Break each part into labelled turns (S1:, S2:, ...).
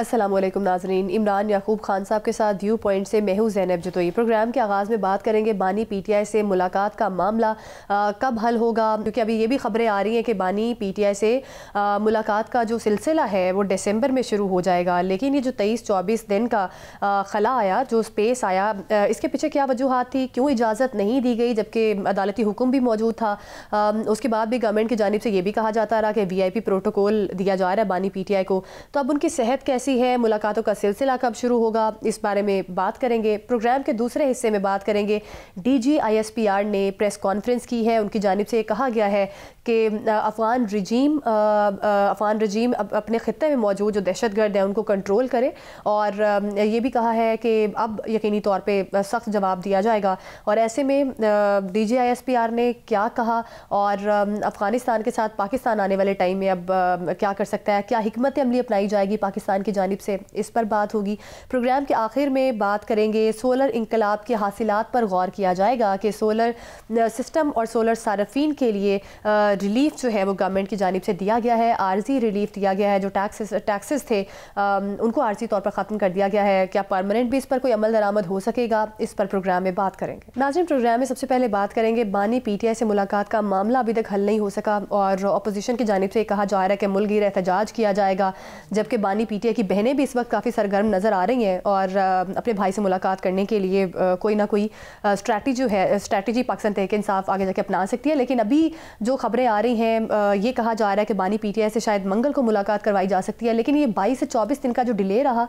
S1: अस्सलाम वालेकुम नाज़रीन। इमरान याकूब खान साहब के साथ व्यू पॉइंट से मैं हूँ ज़ैनब जतोई। प्रोग्राम के आगाज़ में बात करेंगे बानी पीटीआई से मुलाकात का मामला कब हल होगा, क्योंकि अभी ये भी खबरें आ रही हैं कि बानी पीटीआई से मुलाकात का जो सिलसिला है वो दिसंबर में शुरू हो जाएगा। लेकिन ये जो 23-24 दिन का खला आया, जो स्पेस आया, इसके पीछे क्या वजूहात थी, क्यों इजाज़त नहीं दी गई जबकि अदालती हुक्म भी मौजूद था। उसके बाद भी गवर्नमेंट की जानिब से ये भी कहा जाता रहा कि VIP प्रोटोकॉल दिया जा रहा है बानी पीटीआई को। तो अब उनकी सेहत कैसी है, मुलाकातों का सिलसिला कब शुरू होगा, इस बारे में बात करेंगे। प्रोग्राम के दूसरे हिस्से में बात करेंगे DG ISPR ने प्रेस कॉन्फ्रेंस की है। उनकी जानिब से कहा गया है कि अफगान रजीम अपने ख़ित्ते में मौजूद जो दहशतगर्द हैं उनको कंट्रोल करे, और ये भी कहा है कि अब यकीनी तौर पे सख्त जवाब दिया जाएगा। और ऐसे में DG ISPR ने क्या कहा और अफ़गानिस्तान के साथ पाकिस्तान आने वाले टाइम में अब क्या कर सकता है, क्या हिकमत अमली अपनाई जाएगी पाकिस्तान की जानिब से, इस पर बात होगी। प्रोग्राम के आखिर में बात करेंगे सोलर इंकलाब के हासिलात पर गौर किया जाएगा कि सोलर सिस्टम और सोलर सारफीन के लिए रिलीफ जो है वो गवर्नमेंट की जानिब से दिया गया है, आर्जी रिलीफ दिया गया है। जो टैक्सेस थे उनको आर्जी तौर पर ख़त्म कर दिया गया है। क्या परमानेंट भी इस पर कोई अमल दरामद हो सकेगा, इस पर प्रोग्राम में बात करेंगे। नाज़रीन, प्रोग्राम में सबसे पहले बात करेंगे बानी पीटीआई से मुलाकात का मामला अभी तक हल नहीं हो सका और अपोजिशन की जानिब से कहा जा रहा है कि मुल्क-गिर एहतजाज किया जाएगा, जबकि बानी पीटीआई की बहनें भी इस वक्त काफ़ी सरगर्म नज़र आ रही हैं और अपने भाई से मुलाकात करने के लिए कोई ना कोई स्ट्रैटेजी पाकिस्तान तहरीक इंसाफ आगे जाके अपना सकती है। लेकिन अभी जो खबरें आ रही हैं, ये कहा जा रहा है कि बानी पीटीआई से शायद मंगल को मुलाकात करवाई जा सकती है। लेकिन ये 22 से 24 दिन का जो डिले रहा,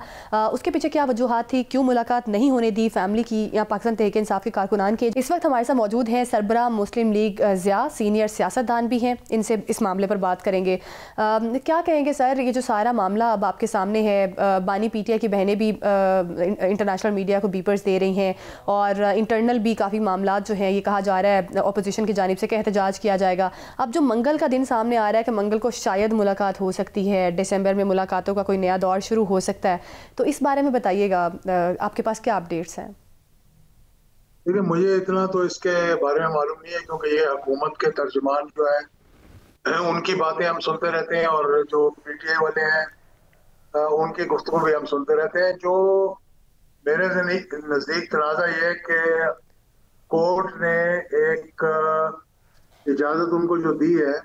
S1: उसके पीछे क्या वजूहात थी, क्यों मुलाकात नहीं होने दी फैमिली की या पाकिस्तान तहरीक इंसाफ के कारकुनान के। इस वक्त हमारे साथ मौजूद हैं सरबराह मुस्लिम लीग ज़िया, सीनियर सियासतदान भी हैं, इनसे इस मामले पर बात करेंगे। क्या कहेंगे सर, ये जो सारा मामला अब आपके सामने है, बानी पीटीआई की बहनें भी इंटरनेशनल मीडिया को बीपर्स दे रही हैं और इंटरनल भी काफ़ी मामला जो हैं, ये कहा जा रहा है अपोजिशन की जानिब से कि एहतजाज किया जाएगा। अब जो मंगल का दिन सामने आ रहा है कि मंगल को शायद मुलाकात हो सकती है, दिसंबर में मुलाकातों का कोई नया दौर शुरू हो सकता है, तो इस बारे में बताइएगा, आपके पास क्या अपडेट्स हैं?
S2: देखिए, मुझे इतना तो इसके बारे में मालूम नहीं है, क्योंकि ये हुकूमत के तर्जुमान जो है उनकी बातें हम सुनते रहते हैं और जो पीटीआई वाले हैं उनकी गुफ्तगू भी हम सुनते रहते हैं। जो मेरे से नज़दीक तनाज़ा ये है कि कोर्ट ने एक इजाज़त उनको जो दी है,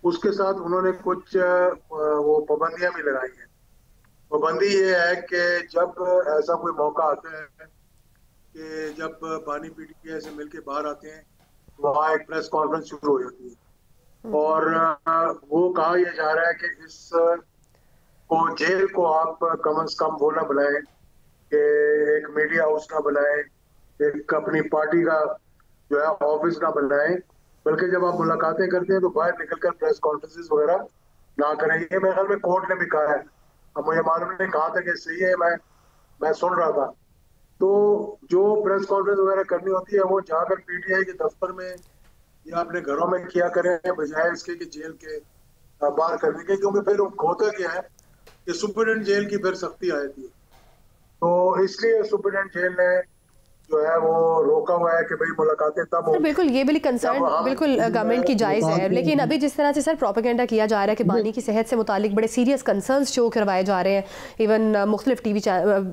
S2: उसके साथ उन्होंने कुछ वो पाबंदियां भी लगाई हैं। पाबंदी ये है कि जब ऐसा कोई मौका आता है कि जब बानी पीटीआई से मिलके बाहर आते हैं, वहाँ एक प्रेस कॉन्फ्रेंस शुरू हो जाती है और वो कहा यह जा रहा है कि इस को जेल को आप कम से कम वो ना बुलाएं कि एक मीडिया हाउस ना बनाएं, एक अपनी पार्टी का जो है ऑफिस ना बनाएं, बल्कि जब आप मुलाकातें करते हैं तो बाहर निकलकर प्रेस कॉन्फ्रेंसेस वगैरह ना करें। ये मेरे ख्याल में कोर्ट ने भी कहा है। अब मुझे मालूम नहीं कहा था कि सही है, मैं सुन रहा था। तो जो प्रेस कॉन्फ्रेंस वगैरह करनी होती है वो जाकर पीटीआई के दफ्तर में या अपने घरों में किया करें, बजाय इसके कि जेल के बाहर करने के, क्योंकि फिर होता क्या है कि सुप्रीडेंट जेल की फिर सख्ती आ जाती है। तो इसलिए सुप्रीडेंट जेल ने जो है वो रोका हुआ है कि भाई मुलाकातें तब
S1: सर बिल्कुल, ये भी कंसर्न बिल्कुल गवर्नमेंट की जायज़ है, लेकिन अभी जिस तरह से सर प्रोपेगेंडा किया जा रहा है कि बानी की सेहत से मुतालिक बड़े सीरियस कंसर्न्स शो करवाए जा रहे हैं, इवन मुख्तलिफ TV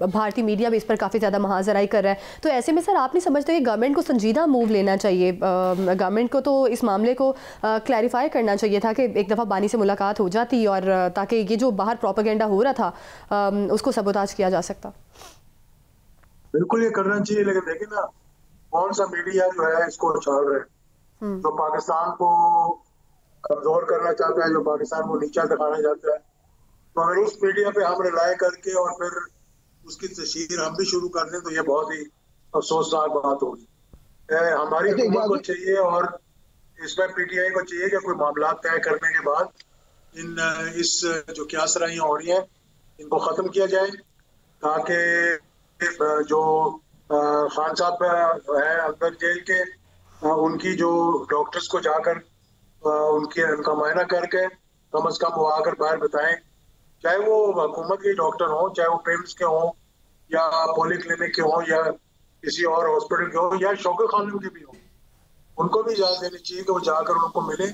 S1: भारतीय मीडिया भी इस पर काफ़ी ज़्यादा महाजराई कर रहा है। तो ऐसे में सर आप नहीं समझते कि गवर्नमेंट को संजीदा मूव लेना चाहिए? गवर्नमेंट को तो इस मामले को क्लैरिफाई करना चाहिए था कि एक दफ़ा बानी से मुलाकात हो जाती और ताकि ये जो बाहर प्रोपेगेंडा हो रहा था उसको सबोताज किया जा सकता।
S2: बिल्कुल ये करना चाहिए, लेकिन देखिए ना, कौन सा मीडिया जो है इसको उछाल रहे हैं, जो पाकिस्तान को कमजोर करना चाहता है, जो पाकिस्तान को नीचा दिखाना चाहता है। तो अगर उस मीडिया पे हम रिलाय करके और फिर उसकी तशहीर हम भी शुरू कर दें तो ये बहुत ही अफसोसनाक बात होगी। हमारी हुकूमत को चाहिए और इसमें पीटीआई को चाहिए कि कोई मामला तय करने के बाद इस जो क्यासराइयाँ हो रही हैं इनको ख़त्म किया जाए, ताकि जो खान साहब है अंदर जेल के, उनकी जो डॉक्टर्स को जाकर उनका मायना करके कम से कम वो आकर बाहर बताएं, चाहे वो हुकूमत के डॉक्टर हों, चाहे वो पेम्स के हों या पॉली क्लिनिक के हों या किसी और हॉस्पिटल के हों या शौक़ खानों के भी हों, उनको भी इजाज़त देनी चाहिए कि वो जाकर उनको मिलें,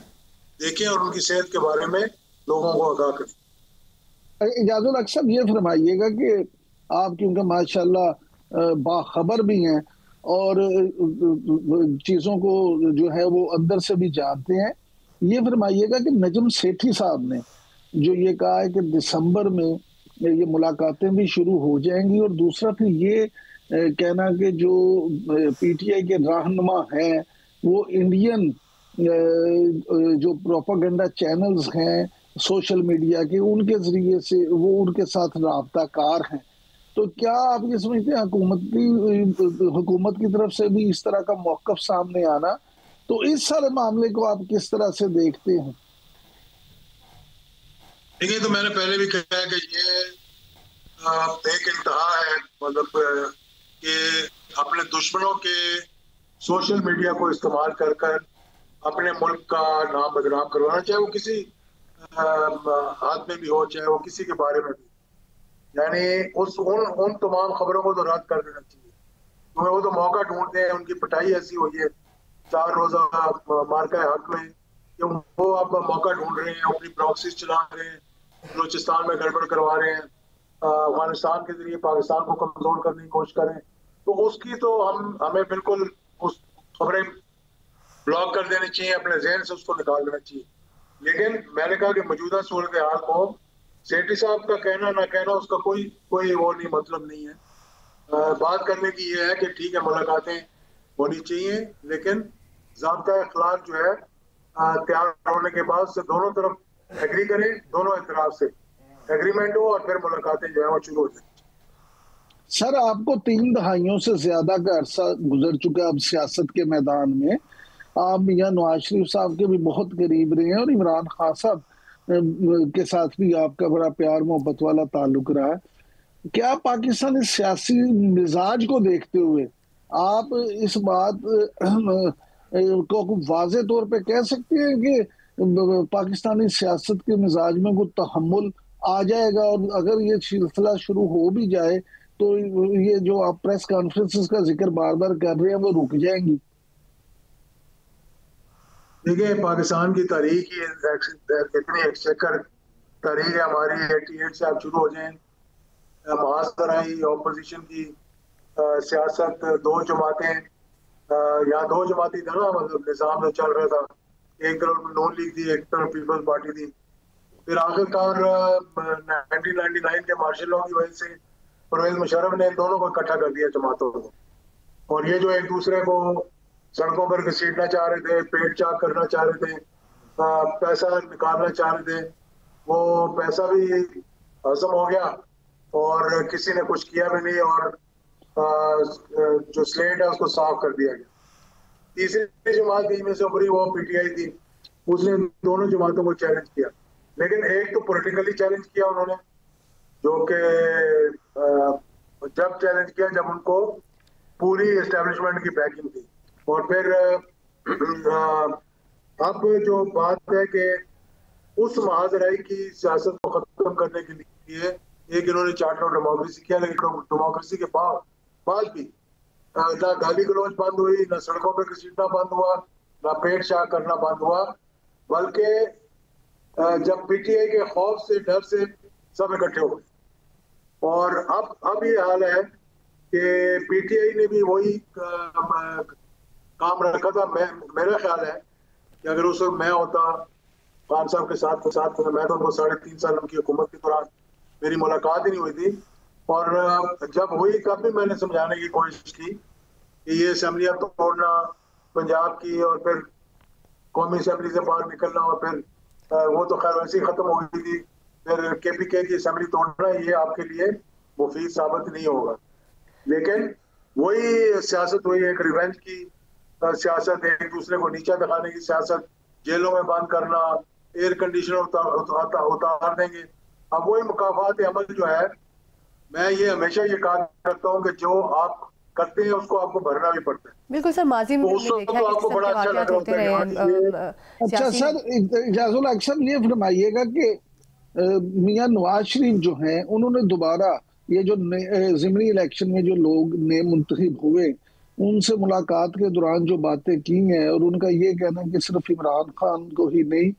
S2: देखें और उनकी सेहत के बारे में लोगों को आगाह करें।
S3: इजाजुल हक साहब, ये फरमाइएगा कि आप क्योंकि माशाल्लाह बाखबर भी हैं और चीजों को जो है वो अंदर से भी जानते हैं, ये फरमाइएगा कि नजम सेठी साहब ने जो ये कहा है कि दिसंबर में ये मुलाकातें भी शुरू हो जाएंगी, और दूसरा फिर ये कहना कि जो पीटीआई के रहनुमा हैं वो इंडियन जो प्रोपागेंडा चैनल्स हैं सोशल मीडिया के, उनके जरिए से वो उनके साथ राब्ता कार हैं। तो क्या आप ये समझते हैं हुकूमत की तरफ से भी इस तरह का मौकफ सामने आना, तो इस सारे मामले को आप किस तरह से देखते हैं?
S2: देखिए, तो मैंने पहले भी कहा है कि ये एक इंतहा है, मतलब कि अपने दुश्मनों के सोशल मीडिया को इस्तेमाल कर कर अपने मुल्क का नाम बदनाम करवाना, चाहे वो किसी हाथ में भी हो, चाहे वो किसी के बारे में भी। यानी उन तमाम खबरों को तो रद्द कर देना चाहिए, क्योंकि वो तो मौका ढूंढते हैं, उनकी पिटाई ऐसी हुई है 4 रोजा मार्का हक में कि वो अब मौका ढूंढ रहे हैं, अपनी प्रॉक्सीज चला रहे हैं, बलूचिस्तान में गड़बड़ करवा रहे हैं, अफगानिस्तान के जरिए पाकिस्तान को कमजोर करने की कोशिश करें। तो उसकी तो हमें बिल्कुल उस खबरें ब्लॉक कर देनी चाहिए, अपने जहन से उसको निकाल देना चाहिए। लेकिन मैंने कहा कि मौजूदा सूरत हाल को सेठी साहब का कहना ना कहना उसका कोई वो नहीं, मतलब नहीं है। बात करने की ये है कि ठीक है, मुलाकातें होनी चाहिए, लेकिन ज़ाब्ता अखलाक जो है तैयार होने के बाद से दोनों तरफ एग्री करें, दोनों इतराफ से एग्रीमेंट हो, और फिर मुलाकातें जो है वो शुरू हो जाए।
S3: सर, आपको 3 दहाइयों से ज्यादा का अरसा गुजर चुका अब सियासत के मैदान में। आप मियां नवाज शरीफ साहब के भी बहुत करीब रहे हैं और इमरान खान साहब के साथ भी आपका बड़ा प्यार मोहब्बत वाला ताल्लुक रहा है। क्या पाकिस्तानी सियासी मिजाज को देखते हुए आप इस बात को वाज़े तौर पे कह सकते हैं कि पाकिस्तानी सियासत के मिजाज में कोई तहम्मुल आ जाएगा, और अगर ये सिलसिला शुरू हो भी जाए तो ये जो आप प्रेस कॉन्फ्रेंसेस का जिक्र बार बार कर रहे हैं वो रुक जाएंगी?
S2: देखिए, पाकिस्तान की तारीख ही इतनी एक्सचेकर तारीख है हमारी। 88 से आप शुरू हो जाए, महासराई ऑपोजिशन की सियासत, 2 जमातें, यहाँ 2 जमाती था ना, मतलब निज़ाम जो चल रहा था, एक तरफ नून लीग थी, एक तरफ पीपल्स पार्टी थी। फिर आखिरकार 1999 के मार्शल लॉ की वजह से परवेज मुशर्रफ ने इन दोनों को इकट्ठा कर दिया, जमातों को, और ये जो एक दूसरे को सड़कों पर घसीटना चाह रहे थे, पेट चाक करना चाह रहे थे, पैसा निकालना चाह रहे थे, वो पैसा भी हजम हो गया और किसी ने कुछ किया भी नहीं, और जो स्लेट है उसको साफ कर दिया गया। तीसरी जमात में से उभरी वो पीटीआई थी, उसने दोनों जमातों को चैलेंज किया, लेकिन एक तो पॉलिटिकली चैलेंज किया उन्होंने, जो कि जब चैलेंज किया जब उनको पूरी एस्टेब्लिशमेंट की बैकिंग थी। और फिर अब जो बात है कि उस महाजराई की सियासत को खत्म करने के लिए एक इन्होंने चार्टर ऑफ डेमोक्रेसी किया, लेकिन डेमोक्रेसी के बाद भी ना गाली गलौज बंद हुई, ना सड़कों पर घसीटना बंद हुआ, ना पेट शाह करना बंद हुआ, बल्कि जब पीटीआई के खौफ से, डर से सब इकट्ठे हो गए। और अब ये हाल है कि पीटीआई ने भी वही काम रखा था। मेरा ख्याल है कि अगर उस वक्त मैं होता खान साहब के साथ मैं तो उनको 3.5 साल उनकी हुकूमत के दौरान मेरी मुलाकात ही नहीं हुई थी, और जब हुई तब भी मैंने समझाने की कोशिश की कि ये असेंबलियां तोड़ना पंजाब की, और फिर कौमी असेंबली से बाहर निकलना, और फिर वो तो खैर वैसे ही खत्म हो गई थी, फिर केपीके की असेंबली तोड़ना, ये आपके लिए मुफीद साबित नहीं होगा। लेकिन वही सियासत हुई, एक रिवेंज की सियासत, एक दूसरे को नीचा दिखाने की सियासत, जेलों में बंद करना, एयर कंडीशनर उतार देंगे। अब वही मुकाफात अमल जो है, मैं ये हमेशा ये कहा करता हूँ कि जो आप करते हैं उसको आपको भरना भी पड़ता है।
S1: बिल्कुल सर, माजी में हमने देखा है
S2: आपको बड़ा अच्छा लग रहा है।
S3: अच्छा सर, इजाजुल हक साहब ये फरमाइएगा कि मियां नवाज शरीफ जो हैं उन्होंने दोबारा ये जो ज़िमनी इलेक्शन में जो लोग नए मुंतखब हुए उनसे मुलाकात के दौरान जो बातें की हैं, और उनका ये कहना कि सिर्फ इमरान खान को ही नहीं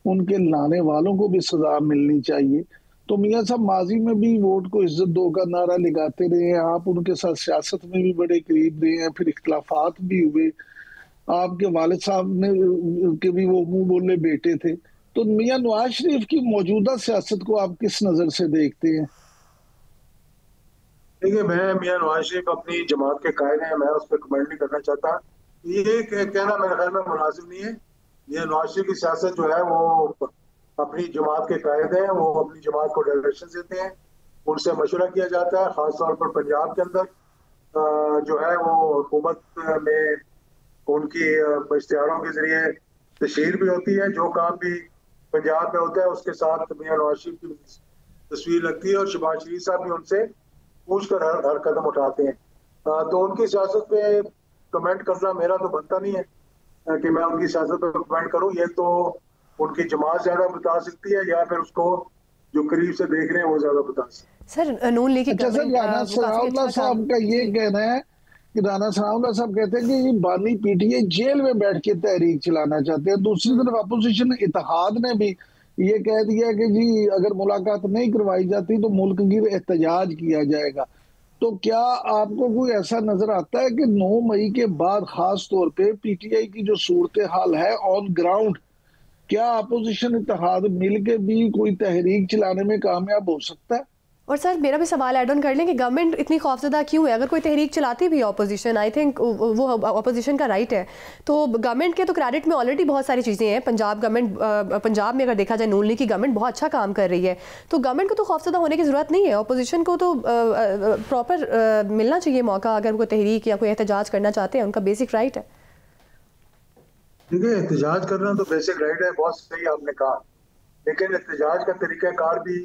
S3: उनके लाने वालों को भी सजा मिलनी चाहिए, तो मियां साहब माजी में भी वोट को इज्जत दो का नारा लगाते रहे हैं, आप उनके साथ सियासत में भी बड़े करीब रहे हैं, फिर इख्तलाफात भी हुए, आपके वालिद साहब ने के भी वो मुंह बोले बेटे थे। तो मियां नवाज शरीफ की मौजूदा सियासत को आप किस नजर से देखते हैं?
S2: देखिए, मैं मियां नवाज शरीफ अपनी जमात के कायद हैं, मैं उस पर कमेंट नहीं करना चाहता। ये कहना मेरे ख्याल में मुनासिब नहीं है। ये नवाज शरीफ की सियासत जो है वो अपनी जमात के कायद हैं, वो अपनी जमात को डायरेक्शन देते हैं, उनसे मशवरा किया जाता है। खासतौर पर पंजाब के अंदर जो है वो हुकूमत में उनकी इश्तिहारों के जरिए तशहीर भी होती है। जो काम भी पंजाब में होता है उसके साथ मियां नवाज शरीफ की तस्वीर लगती है और शहबाज शरीफ साहब भी उनसे पूछ कर हर कदम उठाते हैं। तो उनकी सियासत पे कमेंट करना मेरा तो बनता नहीं है कि मैं उनकी सियासत पे कमेंट करूं। ये तो उनकी जमात ज्यादा बता सकती है या फिर उसको जो करीब से देख रहे हैं वो ज्यादा बता सकते हैं।
S1: सर नून लीग
S3: अच्छा सर, राना सनाउल्लाह साहब का ये कहना है कि राना सनाउल्लाह साहब कहते हैं कि ये बानी पीटीआई जेल में बैठ के तहरीक चलाना चाहते हैं। दूसरी तरफ अपोजिशन इत्तेहाद ने भी ये कह दिया कि जी अगर मुलाकात नहीं करवाई जाती तो मुल्क गिर एहतजाज किया जाएगा। तो क्या आपको कोई ऐसा नजर आता है कि 9 मई के बाद खास तौर पे पीटीआई की जो सूरत हाल है ऑन ग्राउंड, क्या अपोजिशन इत्तेहाद मिलकर भी कोई तहरीक चलाने में कामयाब हो सकता है?
S1: और सर मेरा भी सवाल ऐड ऑन कर लें कि गवर्नमेंट इतनी खौफजदा क्यों है? अगर कोई तहरीक चलाती भी है ऑपोजिशन, आई थिंक वो ऑपोजिशन का राइट है। तो गवर्नमेंट के तो क्रेडिट में ऑलरेडी बहुत सारी चीज़ें हैं। पंजाब गवर्नमेंट, पंजाब में अगर देखा जाए नून लीग की गवर्नमेंट बहुत अच्छा काम कर रही है, तो गवर्नमेंट को तो खौफजदा होने की ज़रूरत नहीं है। ऑपोजिशन को तो प्रॉपर मिलना चाहिए मौका, अगर कोई तहरीक या कोई एहतजाज करना चाहते हैं, उनका बेसिक राइट है।
S2: देखिए, एहतजाज करना तो बेसिक राइट है, बहुत सही आपने कहा, लेकिन एहतजाज का तरीकाकार भी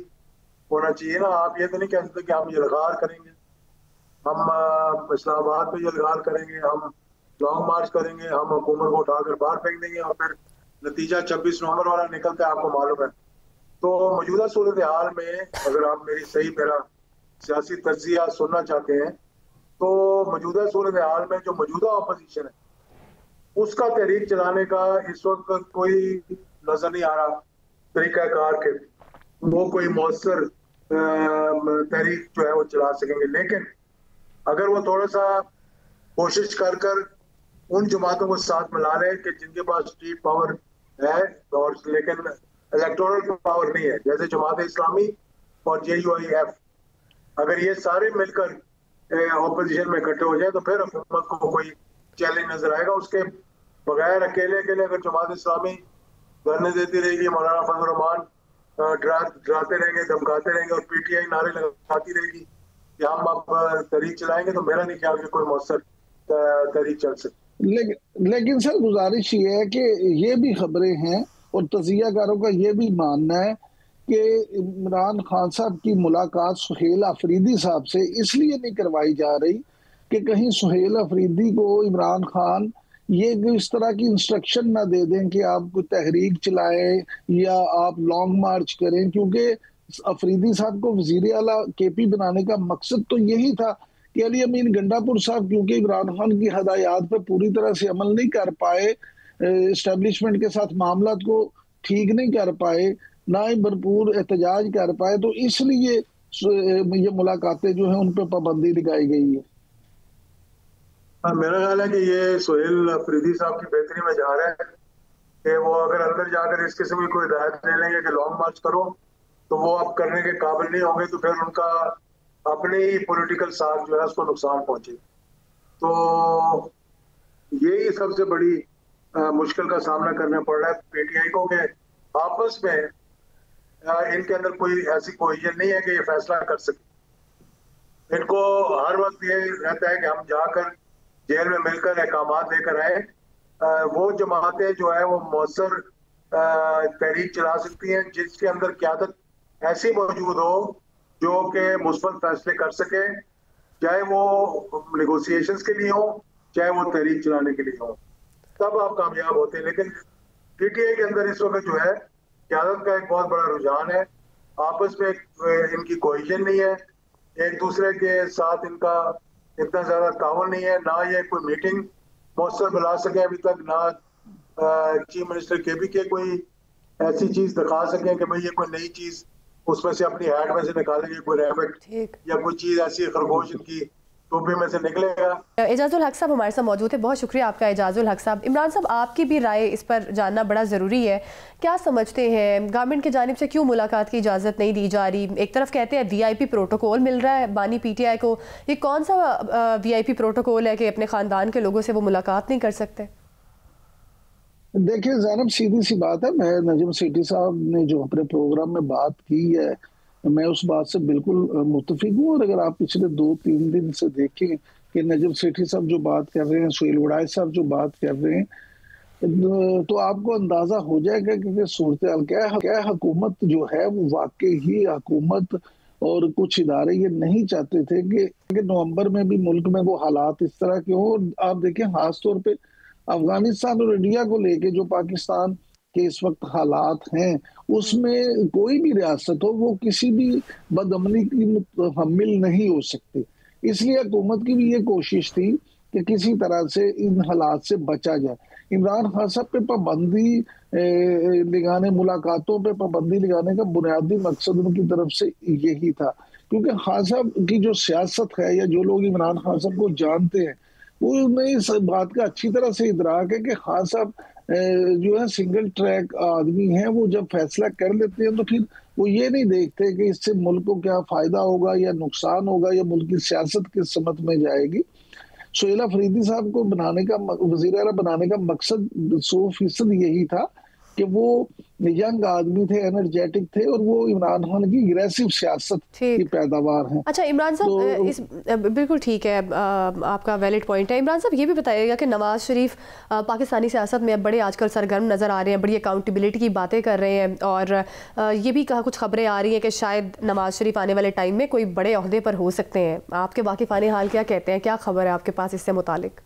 S2: होना चाहिए ना। आप ये तो नहीं कह सकते कि हम यलगार करेंगे, हम इस्लामाबाद पे यलगार करेंगे, हम लॉन्ग मार्च करेंगे, हम हुकूमत को उठाकर बाहर फेंक देंगे और फिर नतीजा 26 नवंबर वाला निकलता है, आपको मालूम है। तो मौजूदा सूरत हाल में अगर आप मेरा सियासी तज्जिया सुनना चाहते हैं तो मौजूदा सूरत हाल में जो मौजूदा अपोजिशन है उसका तहरीक चलाने का इस वक्त कोई नजर नहीं आ रहा तरीकाकार के वो कोई मौसर तहरीक जो है वो चला सकेंगे। लेकिन अगर वो थोड़ा सा कोशिश कर उन जमातों को साथ मिला लें कि जिनके पास स्ट्रीट पावर है और लेकिन इलेक्टोरल पावर नहीं है, जैसे जमात इस्लामी और JUIF, अगर ये सारे मिलकर ऑपोजिशन में इकट्ठे हो जाए तो फिर हुकूमत को कोई चैलेंज नजर आएगा। उसके बगैर अकेले अगर जमात इस्लामी धरने देती रहेगी, मौलाना फजल रहमान डराते रहेंगे, धमकाते रहेंगे और PTI नारे लगाती रहेगी कि हम अब तहरीक चलाएंगे, तो मेरा नहीं ख्याल कि कोई मौसर तहरीक चल सकती।
S3: लेकिन सर गुजारिश ये है कि ये भी खबरें हैं और तजियाकारों का ये भी मानना है कि इमरान खान साहब की मुलाकात सुहेल अफरीदी साहब से इसलिए नहीं करवाई जा रही कि कहीं सुहेल अफरीदी को इमरान खान ये इस तरह की इंस्ट्रक्शन ना दे दें कि आप कोई तहरीक चलाएं या आप लॉन्ग मार्च करें, क्योंकि अफरीदी साहब को वजीर आला KP बनाने का मकसद तो यही था कि अली अमीन गंडापुर साहब क्योंकि इमरान खान की हदायत पर पूरी तरह से अमल नहीं कर पाए, एस्टेब्लिशमेंट के साथ मामला को ठीक नहीं कर पाए, ना ही भरपूर एहतजाज कर पाए, तो इसलिए ये मुलाकातें जो है उन पर पाबंदी लगाई गई है।
S2: मेरा ख्याल है कि ये सुहेल अफरीदी साहब की बेहतरी में जा रहा है कि वो अगर अंदर जाकर इस किस्म की कोई हिदायत ले लेंगे कि लॉन्ग मार्च करो तो वो अब करने के काबिल नहीं होंगे, तो फिर उनका अपने ही पॉलिटिकल साथ जो है उसको नुकसान पहुंचे। तो यही सबसे बड़ी मुश्किल का सामना करना पड़ रहा है PTI को कि आपस में इनके अंदर कोई ऐसी कोहिजन नहीं है कि ये फैसला कर सके। इनको हर वक्त ये रहता है कि हम जाकर जेल में मिलकर अहकामात लेकर आए। वो जमातें जो है वो मौसर तहरीक चला सकती हैं जिसके अंदर क़यादत ऐसी मौजूद हो जो कि मुस्बत फैसले कर सके, चाहे वो नेगोशिएशंस के लिए हो चाहे वो तहरीक चलाने के लिए हो, तब आप कामयाब होते हैं। लेकिन PTI के अंदर इस वक्त जो है क़यादत का एक बहुत बड़ा रुझान है, आपस में इनकी कोहिजन नहीं है, एक दूसरे के साथ इनका इतना ज्यादा ताउन नहीं है, ना ये कोई मीटिंग मौसर बुला सके अभी तक, ना चीफ मिनिस्टर KP के कोई ऐसी चीज दिखा सके कि भाई ये कोई नई चीज उसमें से अपनी हैड में से निकालेंगे कोई रैबिट या कोई चीज ऐसी खरगोश इनकी टोपी में से निकलेगा।
S1: एजाजुल हक साहब हमारे साथ मौजूद है, बहुत शुक्रिया आपका एजाजुल हक साहब। इमरान साहब, आपकी भी राय इस पर जानना बड़ा ज़रूरी है। क्या समझते हैं, गवर्नमेंट की जानिब से क्यों मुलाकात की इजाज़त नहीं दी जा रही? एक तरफ कहते हैं VIP प्रोटोकॉल मिल रहा है बानी PTI को, ये कौन सा VIP प्रोटोकॉल है कि अपने ख़ानदान के लोगों से वो मुलाकात नहीं कर सकते?
S3: देखिए ज़ैनब, सीधी सी बात है, मैं नजम सेठी साहब ने जो अपने प्रोग्राम में बात की है, मैं उस बात से बिल्कुल मुत्तफिक हूँ। और अगर आप पिछले 2-3 दिन से देखें कि नजम सेठी साहब जो बात कर रहे हैं, सुहेल वड़ाई साहब जो बात कर रहे हैं, तो आपको अंदाजा हो जाएगा कि सूरत हाल क्या है। हुकूमत जो है वो वाकई ही हुकूमत और कुछ इदारे ये नहीं चाहते थे कि नवंबर में भी मुल्क में वो हालात इस तरह के हो। आप देखें खास तौर पे अफगानिस्तान और इंडिया को लेके जो पाकिस्तान के इस वक्त हालात हैं, उसमें कोई भी रियासत हो वो किसी भी बदअमनी की मुतहम्मिल नहीं हो सकती। इसलिए हुकूमत की भी ये कोशिश थी कि किसी तरह से इन हालात से बचा जाए। इमरान खान साहब पे पाबंदी लगाने, मुलाकातों पे पाबंदी लगाने का बुनियादी मकसद उनकी तरफ से यही था, क्योंकि खान साहब की जो सियासत है या जो लोग इमरान खान साहब को जानते हैं वो में इस बात का अच्छी तरह से इदराक है कि खान साहब जो है सिंगल ट्रैक आदमी हैं। वो जब फैसला कर लेते हैं तो फिर वो ये नहीं देखते कि इससे मुल्क को क्या फायदा होगा या नुकसान होगा या मुल्क की सियासत किस समत में जाएगी। सुहेल अफरीदी साहब को वज़ीर आला बनाने का मकसद 100% यही था कि वो यंग आदमी थे, एनर्जेटिक थे, और वो इमरान खान की अग्रेसिव सियासत की पैदावार है।
S1: अच्छा इमरान साहब, बिल्कुल ठीक है, आपका वैलिड पॉइंट है। इमरान साहब, ये भी बताइएगा कि नवाज शरीफ पाकिस्तानी सियासत में बड़े आजकल सरगर्म नज़र आ रहे हैं, बड़ी अकाउंटेबिलिटी की बातें कर रहे हैं, और ये भी कुछ खबरें आ रही हैं कि शायद नवाज शरीफ आने वाले टाइम में कोई बड़े ओहदे पर हो सकते हैं। आपके वाकिफ़ाने हाल क्या कहते हैं, क्या खबर है आपके पास इससे मुतालिक?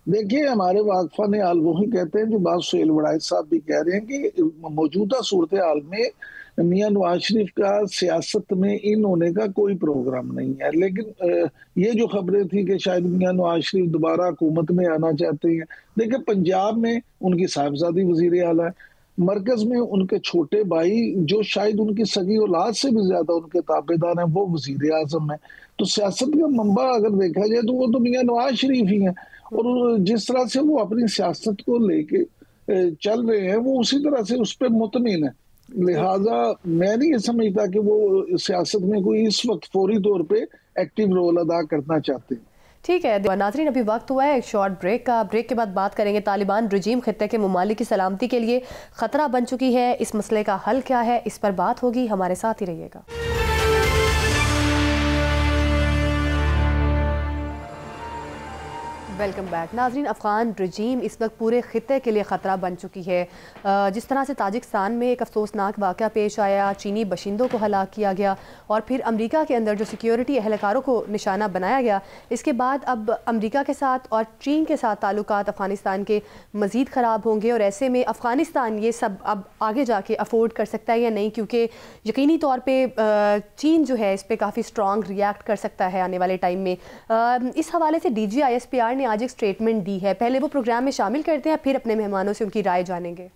S3: देखिए, हमारे वाकफाने हाल वही कहते हैं जो बात सुहेल वड़ाई साहब भी कह रहे हैं कि मौजूदा सूरत हाल में मियां नवाज शरीफ का सियासत में इन होने का कोई प्रोग्राम नहीं है। लेकिन ये जो खबरें थी कि शायद मियां नवाज शरीफ दोबारा हुकूमत में आना चाहते हैं, देखिए पंजाब में उनकी साहिबजादी वजीर आला है, मरकज में उनके छोटे भाई जो शायद उनकी सगी औलाद से भी ज्यादा उनके ताबेदार हैं, वो वजीर आजम है। तो सियासत का मंबा अगर देखा जाए तो वो तो मियां नवाज शरीफ ही है, और जिस तरह से वो अपनी सियासत को लेके चल रहे हैं वो उसी तरह से उस पर मुतमिन है। लिहाजा मैं नहीं समझता कि वो सियासत में कोई इस वक्त फौरी तौर पे एक्टिव रोल अदा करना चाहते हैं।
S1: ठीक है नाज़रीन, अभी वक्त हुआ है एक शॉर्ट ब्रेक का। ब्रेक के बाद बात करेंगे तालिबान रजीम खित्ते के ममालिक की सलामती के लिए खतरा बन चुकी है, इस मसले का हल क्या है, इस पर बात होगी। हमारे साथ ही रहिएगा। वेलकम बैक नाज़रीन। अफ़गान रजीम इस वक्त पूरे ख़ित्ते के लिए ख़तरा बन चुकी है। जिस तरह से ताजिकिस्तान में एक अफसोसनाक वाक़या पेश आया, चीनी बशिंदों को हलाक किया गया और फिर अमेरिका के अंदर जो सिक्योरिटी एहलकारों को निशाना बनाया गया, इसके बाद अब अमेरिका के साथ और चीन के साथ ताल्लुकात अफ़गानिस्तान के मज़ीद ख़राब होंगे। और ऐसे में अफ़गानिस्तान ये सब अब आगे जाके अफोर्ड कर सकता है या नहीं, क्योंकि यकीनी तौर पर चीन जो है इस पर काफ़ी स्ट्रॉन्ग रिएक्ट कर सकता है आने वाले टाइम में। इस हवाले से DGISPR ने आज एक स्टेटमेंट दी है, पहले वो प्रोग्राम में शामिल करते हैं, फिर अपने मेहमानों से उनकी राय जानेंगे।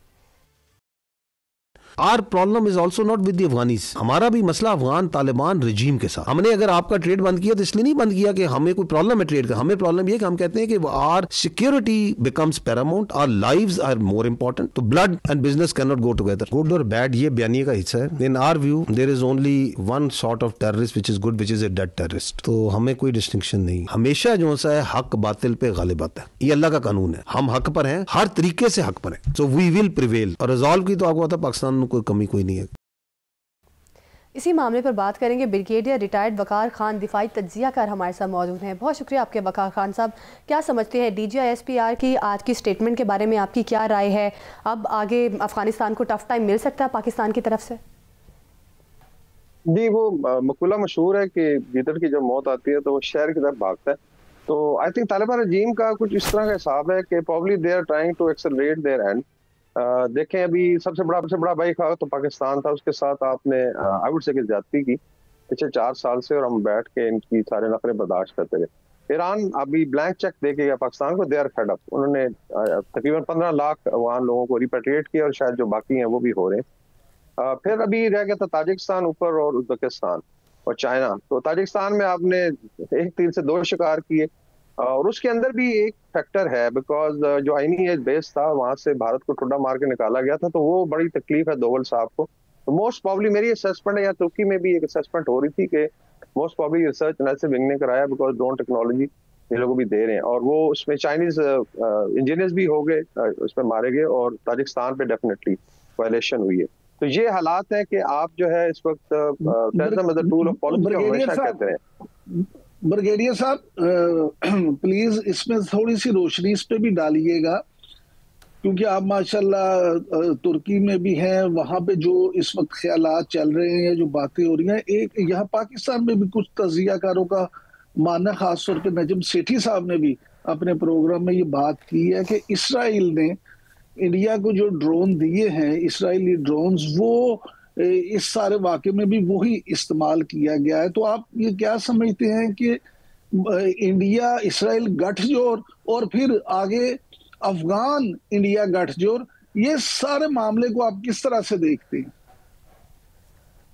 S4: Our problem is also not with the Afghanis. हमारा भी मसला अफगान तालिबान रजीम के साथ। हमने अगर आपका ट्रेड बंद किया तो इसलिए नहीं बंद किया कि हमें कोई प्रॉब्लम है ट्रेड का। हमें प्रॉब्लम ये कि हम कहते हैं कि our security becomes paramount, our lives are more important. तो blood and business can not go together. Good और बैड ये बयानिए का हिस्सा है। In our view there is only one sort of terrorist which is good, which is a dead terrorist. तो हमें कोई डिस्टिंक्शन नहीं। हमेशा जो सा है हक बातिल पे गालिब आता है, ये अल्लाह का कानून है। हम हक पर हैं, हर तरीके से हक पर हैं। So we will prevail. और रिजॉल्व की तो आपको पता पाकिस्तान में कोई कमी कोई नहीं है।
S1: इसी मामले पर बात करेंगे। Brigadier retired Waqar Khan दिफाई तज्जिया car हमारे साथ मौजूद हैं। बहुत शुक्रिया आपके वकार खान साहब। क्या समझते हैं DGISPR की आज की स्टेटमेंट के बारे में, आपकी क्या राय है? अब आगे अफगानिस्तान को टफ टाइम मिल सकता है पाकिस्तान की तरफ से?
S5: जी, वो मकूला मशहूर है कि गिदड़ की जब मौत आती है तो वो शहर की तरफ भागता है। तो आई थिंक तालिबान रजीम का कुछ इस तरह का हिसाब है कि probably they are trying to accelerate their end. देखें, अभी सबसे बड़ा भाई खा तो पाकिस्तान था, उसके साथ आपने आई वुड से ज्यादती की पिछले 4 साल से, और हम बैठ के इनकी सारे नखरे बर्दाश्त करते रहे। ईरान अभी ब्लैंक चेक दे के गया पाकिस्तान को, दे आर फेड अप। उन्होंने तकरीबन 15 लाख वहां लोगों को रिपेट्रिएट किया और शायद जो बाकी हैं वो भी हो रहे हैं। फिर अभी रह गया था ताजिकिस्तान ऊपर और उज्बेकिस्तान और चाइना। तो ताजिकिस्तान में आपने एक तीर से दो शिकार किए, और उसके अंदर भी एक फैक्टर है बिकॉज जो आईनी बेस था वहां से भारत को ठुड्डा मार के निकाला गया था, तो वो बड़ी तकलीफ है दोवल साहब को। तो मोस्ट प्रॉब्ली मेरी असेसमेंट है, या तुर्की में भी एक असेसमेंट हो रही थी कि most probably research analysis wing ने कराया बिकॉज ड्रोन टेक्नोलॉजी ये लोग भी दे रहे हैं, और वो उसमें चाइनीज इंजीनियर्स भी हो गए, उसमें मारे गए, और ताजिकिस्तान पे डेफिनेटली वायलेशन हुई है। तो ये हालात है कि आप जो है इस वक्त टूल ऑफ पॉलिटिक्स हमेशा कहते हैं।
S3: ब्रिगेडियर साहब प्लीज इसमें थोड़ी सी रोशनी इस पे भी डालिएगा, क्योंकि आप माशाल्लाह तुर्की में भी हैं, वहां पे जो इस वक्त ख्यालात चल रहे हैं, जो बातें हो रही हैं, एक यहाँ पाकिस्तान में भी कुछ तजियाकारों का मानना, खासतौर पे नजम सेठी साहब ने भी अपने प्रोग्राम में ये बात की है कि इसराइल ने इंडिया को जो ड्रोन दिए हैं, इसराइली ड्रोन्स, वो इस सारे वाक़े में भी वही इस्तेमाल किया गया है। तो आप ये क्या समझते हैं कि इंडिया इसराइल गठजोड़ और फिर आगे अफगान इंडिया गठजोड़, ये सारे मामले को आप किस तरह से देखते हैं?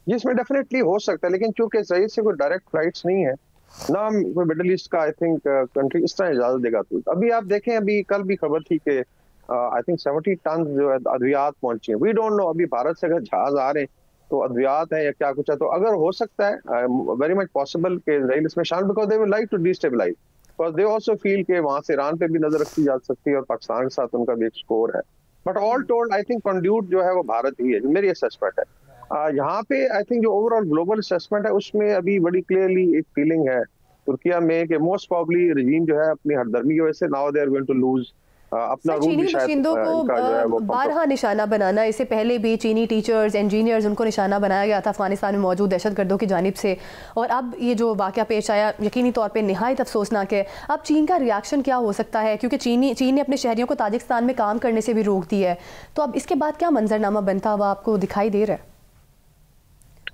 S5: जिसमें डेफिनेटली हो सकता है, लेकिन चूंकि इसराइल से कोई डायरेक्ट फ्लाइट्स नहीं है ना, कोई मिडिल ईस्ट का आई थिंक कंट्री इस तरह इजाजत देगा। तो अभी आप देखें, अभी कल भी खबर थी कि आई थिंक 70 टन जो है अद्वियात पहुंचे हैं। वी डोंट नो अभी भारत से अगर जहाज आ रहे हैं तो अद्वियात है या क्या कुछ है, तो अगर हो सकता है वेरी मच पॉसिबल कि इजराइल इसमें शामिल, because they will like to destabilise, because they also feel कि वहां से ईरान पे भी नजर रखी जा सकती है और पाकिस्तान के साथ उनका भी एक स्कोर है। But all told I think conduit जो है वो भारत ही है, जो मेरी असेसमेंट है। यहाँ पे आई थिंक जो ओवरऑल ग्लोबल असेसमेंट है उसमें अभी बड़ी क्लियरली एक फीलिंग है तुर्किया में कि मोस्ट प्रॉब्ली रजीम जो है अपनी हरदर्मी की वजह से now they are going to lose अपना रूल भी शायद
S1: बाशिंदों को बारहा निशाना बनाना, इससे पहले भी चीनी टीचर्स, इंजीनियर्स, उनको निशाना बनाया गया था अफगानिस्तान में मौजूद दहशतगर्दों की जानिब से, और अब ये जो वाक़या पेश आया यकीनी तौर पे निहायत अफसोसनाक है। अब चीन का रिएक्शन क्या हो सकता है, क्योंकि चीन ने अपने शहरियों को ताजिकिस्तान में काम करने से भी रोक दी है, तो अब इसके बाद क्या मंजरनामा बनता हुआ आपको दिखाई दे रहा है?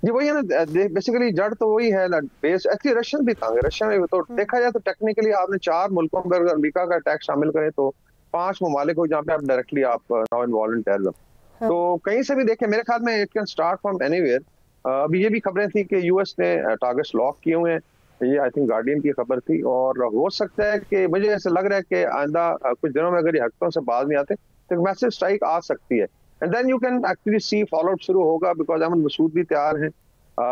S5: जी वही है ना, बेसिकली जड़ तो वही है ना, बेस एक्चुअली रशियन भी था। रशिया में तो देखा जाए तो टेक्निकली आपने 4 मुल्कों पर अगर अमेरिका का अटैक शामिल करें तो 5 ममालिक हो जहाँ पे आप डायरेक्टली आप नाउ इन्वॉल्व इन टेररिज्म। तो कहीं से भी देखें, मेरे ख्याल में it can start from anywhere. अभी ये भी खबरें थी कि यूएस ने टारगेट्स लॉक किए हुए हैं, ये आई थिंक गार्डियन की खबर थी, और हो सकता है कि मुझे ऐसा लग रहा है कि आइंदा कुछ दिनों में अगर ये हरकतों से बाज नहीं आते तो एक मैसिव स्ट्राइक आ सकती है, and then you can actually see fallout शुरू होगा, बिकॉज अहमद मसूद भी तैयार है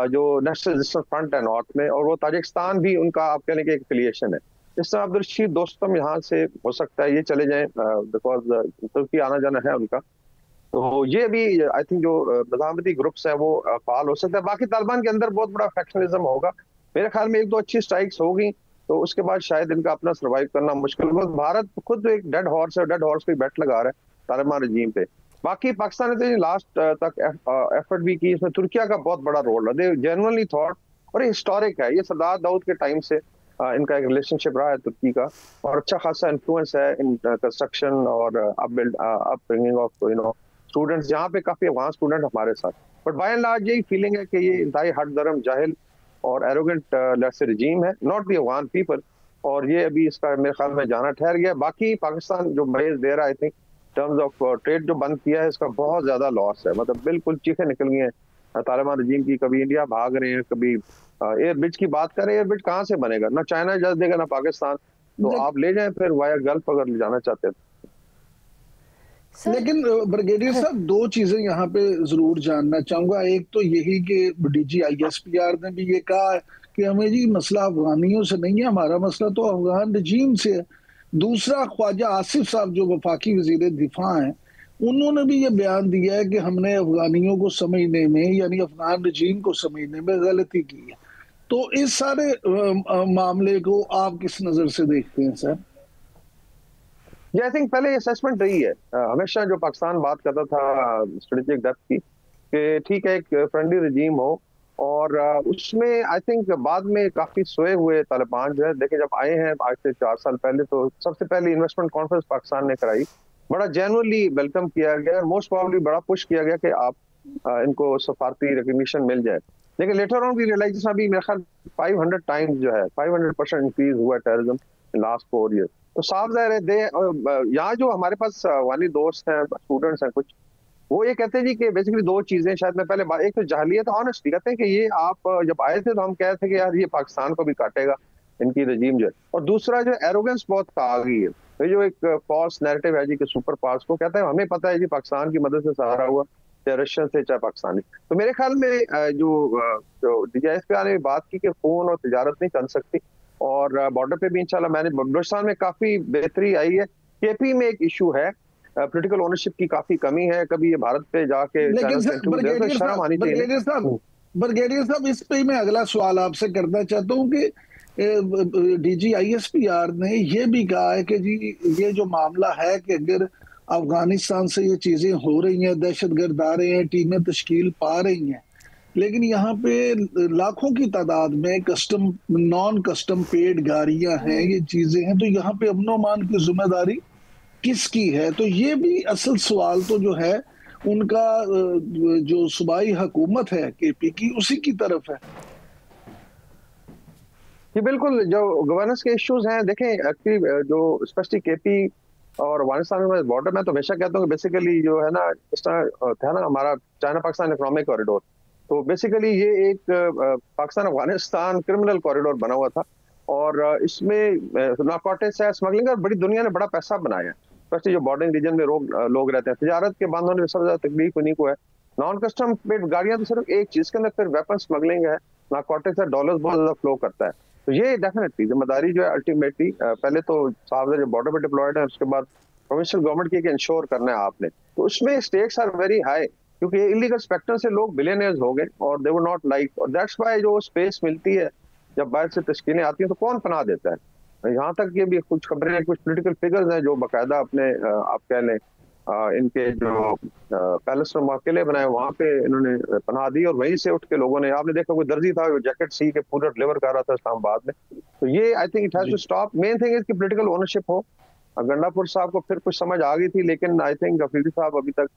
S5: जो नेशनल रेजिस्टेंस फ्रंट है नॉर्थ में, और वो ताजिकिस्तान भी उनका आप कहने के एक एफिलिएशन है। इस तरह अब्दुल रशीद दोस्तम यहाँ से हो सकता है ये चले जाएं, बिकॉज तुर्की आना जाना है उनका। तो ये भी आई थिंक जो मज़ामती ग्रुप्स हैं वो फाल हो सकता है। बाकी तालिबान के अंदर बहुत बड़ा फैक्शनिज्म होगा, मेरे ख्याल में 1-2 अच्छी स्ट्राइक्स होगी तो उसके बाद शायद इनका अपना सर्वाइव करना मुश्किल होगा। भारत खुद एक डेड हॉर्स है, डेड हॉर्स पे बेट लगा रहा है तालिबान रजीम पे। बाकी पाकिस्तान ने तो लास्ट तक एफर्ट भी की, इसमें तुर्किया का बहुत बड़ा रोल है। दे जेन्युइनली थॉट, और ये हिस्टोरिक है, ये सरदार दाऊद के टाइम से इनका एक रिलेशनशिप रहा है तुर्की का, और अच्छा खासा इन्फ्लुएंस है इन कंस्ट्रक्शन और अपब्रिंगिंग ऑफ स्टूडेंट्स, जहाँ पे काफी अफगान स्टूडेंट हमारे साथ। बट बाय एंड लार्ज यही फीलिंग है कि ये इंतहाई हट धर्म जाहिल और एरोगेंट रजीम है, नॉट द अफगान पीपल, और ये अभी इसका मेरे ख्याल में जाना ठहर गया। बाकी पाकिस्तान जो बेस दे रहा है I think terms of trade जो बंद किया है, इसका बहुत ज्यादा लॉस है, मतलब बिल्कुल चीखें निकल गई हैं तालिबान रजीम की। कभी इंडिया भाग रहे हैं, कभी एयर ब्रिज की बात करें, एयर ब्रिज कहाँ से बनेगा, ना चाइना इजाजत देगा ना पाकिस्तान, तो आप ले जाएं फिर वाया गल्फ अगर ले जाना चाहते हैं।
S3: लेकिन ब्रिगेडियर साहब 2 चीजें यहाँ पे जरूर जानना चाहूंगा। एक तो यही कि DGISPR ने भी ये कहा है कि हमें जी मसला अफगानियों से नहीं है, हमारा मसला तो अफगान रजीम से है। दूसरा, ख्वाजा आसिफ साहब जो वफाकी वजीर दिफा हैं, उन्होंने भी ये बयान दिया है कि हमने अफगानियों को समझने में, यानी अफगान रजीम को समझने में गलती की है। तो इस सारे मामले को आप किस नजर से देखते हैं सर?
S5: ये आई थिंक पहले असेसमेंट रही है, हमेशा जो पाकिस्तान बात करता था स्ट्रेटेजिक डेप्थ की, कि ठीक है एक फ्रेंडली रजीम हो, और उसमें आई थिंक बाद में काफी सोए हुए तालिबान जो है, देखिए जब आए हैं आज से 4 साल पहले, तो सबसे पहले इन्वेस्टमेंट कॉन्फ्रेंस पाकिस्तान ने कराई, बड़ा जेन्युइनली वेलकम किया गया, मोस्ट प्रोबेबली बड़ा पुश किया गया कि आप इनको सफारती रिकग्निशन मिल जाए। लेकिन लेटर ऑन वी रियलाइज अभी मेरे ख्याल 500 टाइम्स जो है 500% इंक्रीज हुआ टेररिज्म इन लास्ट 4 ईयर। तो साफ जाहिर है यहाँ जो हमारे पास अफगानी दोस्त हैं, स्टूडेंट्स हैं कुछ, वो ये कहते हैं जी कि बेसिकली दो चीजें, शायद मैं पहले एक तो जाहिलियत, ऑनेस्टली कहते हैं कि ये आप जब आए थे तो हम कह रहे थे कि यार ये पाकिस्तान को भी काटेगा इनकी रजीम जो है, और दूसरा जो एरोगेंस बहुत आ गई है, ये जो एक फॉल्स नैरेटिव है जी कि सुपर पावर्स को कहते हैं हमें पता है जी पाकिस्तान की मदद से सहारा हुआ, चाहे रशियन से चाहे पाकिस्तानी। तो मेरे ख्याल में जो DGISPR ने बात की कि फोन और तिजारत नहीं कर सकती, और बॉर्डर पे भी इंशाल्लाह मैंने बलूचिस्तान में काफी बेहतरी आई है। KP में एक इशू है, पॉलिटिकल ओनरशिप की काफी कमी है, कभी ये भारत पे जाके
S3: लेकिन
S5: शर्म आनी चाहिए।
S3: ब्रिगेडियर साहब, इस पे मैं अगला सवाल आपसे करना चाहता हूँ कि DGISPR ने ये भी कहा है कि जी ये जो मामला है कि अगर अफगानिस्तान से ये चीजें हो रही हैं, दहशतगर्द आ रहे हैं, टीमें तश्कील पा रही हैं, लेकिन यहाँ पे लाखों की तादाद में कस्टम नॉन कस्टम पेड गाड़ियां हैं, ये चीजें हैं, तो यहाँ पे अमनो अमान की जिम्मेदारी किसकी है? तो ये भी असल सवाल तो जो है उनका जो सूबाई हुकूमत है KP की, उसी की तरफ है।
S5: जी बिल्कुल, जो गवर्नेंस के इश्यूज हैं, देखें एक्चुअली जो स्पेशली KP और अफगानिस्तान में बॉर्डर में, तो हमेशा कहता हूँ कि बेसिकली जो है ना, इस तरह था ना हमारा चाइना पाकिस्तान इकोनॉमिक कॉरिडोर, तो बेसिकली ये एक पाकिस्तान अफगानिस्तान क्रिमिनल कॉरिडोर बना हुआ था, और इसमें नारकोटिक्स है, स्मगलिंग, और बड़ी दुनिया ने बड़ा पैसा बनाया है, स्पेशली जो बॉर्डरिंग रीजन में लोग रहते हैं। तजारत के बंद होने में सबसे ज्यादा तकलीफ उन्हीं को है। नॉन कस्टम पेड गाड़ियां तो सिर्फ एक चीज के अंदर, फिर वेपन स्मगलिंग है, नारकोटिक्स है, डॉलर्स बहुत ज्यादा फ्लो करता है। तो ये डेफिनेटली जिम्मेदारी जो है अल्टीमेटली पहले तो साहब जो बॉर्डर पे डिप्लॉयड है, उसके बाद प्रोविंशियल गवर्नमेंट की इंश्योर करना है आपने, तो उसमें स्टेक्स आर वेरी हाई, क्योंकि इलीगल स्पेक्टर से लोग बिलियनियर्स हो गए और दे वुड नॉट लाइक, और दैट्स व्हाई जो स्पेस मिलती है जब बाहर से तश्कीलें आती हैं तो कौन पनाह देता है। यहाँ तक ये भी कुछ खबरें हैं, कुछ पॉलिटिकल फिगर्स हैं जो बाकायदा अपने आप कह लें इनके जो पैलेस में किले बनाए वहां पे इन्होंने पनाह दी, और वहीं से उठ के लोगों ने, आपने देखा कोई दर्जी था वो जैकेट सी के पूरा डिलीवर कर रहा था इस्लामाबाद में। तो ये I think it has to stop. Main thing is कि पॉलिटिकल ओनरशिप हो। गंडापुर साहब को फिर कुछ समझ आ गई थी, लेकिन आई थिंक अफरीदी साहब अभी तक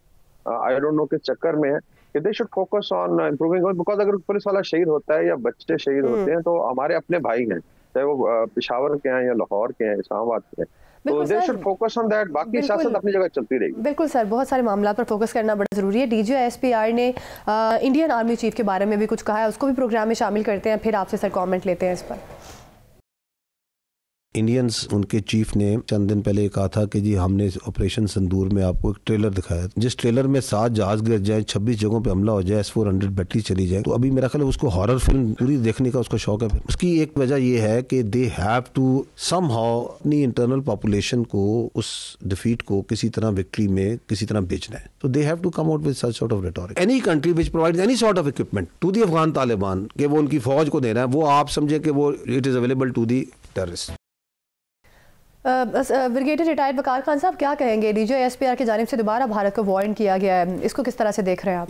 S5: आई डोंट नो किस चक्कर में है कि they should focus on improving, because अगर पुलिस वाला शहीद होता है या बच्चे शहीद होते हैं तो हमारे अपने भाई हैं, चाहे वो पेशावर के हैं या लाहौर के हैं, इस्लामाबाद के हैं, तो they should focus on that. बाकी सियासत अपनी जगह चलती रहेगी।
S1: बिल्कुल सर, बहुत सारे मामला पर फोकस करना बड़ा ज़रूरी है। DGISPR ने इंडियन आर्मी चीफ के बारे में भी कुछ कहा है, उसको भी प्रोग्राम में शामिल करते हैं, फिर आपसे सर कमेंट लेते हैं इस पर।
S4: इंडियंस, उनके चीफ ने चंद दिन पहले कहा था कि जी हमने ऑपरेशन संदूर में आपको एक ट्रेलर दिखाया, जिस ट्रेलर में 7 जहाज गिर जाए, 26 जगहों पे हमला हो जाए, S-400 बैटरी चली जाए, तो अभी मेरा ख्याल है उसको हॉरर फिल्म पूरी देखने का उसको शौक है। उसकी एक वजह ये है कि दे हैव टू समहाउ अपनी इंटरनल पॉपुलेशन को, उस डिफीट को किसी तरह विक्ट्री में किसी तरह बेचना है, तो they have to come out with such sort of rhetoric. Any country which provides any sort of equipment to the Afghan Taliban, कि वो उनकी फौज को देना है, वो आप समझे कि वो it is available to the terrorist.
S1: Brigadier retired Waqar Khan साहब, क्या कहेंगे? DGISPR की जानिब से दोबारा भारत को वार्न किया गया है, इसको किस तरह से देख रहे हैं आप?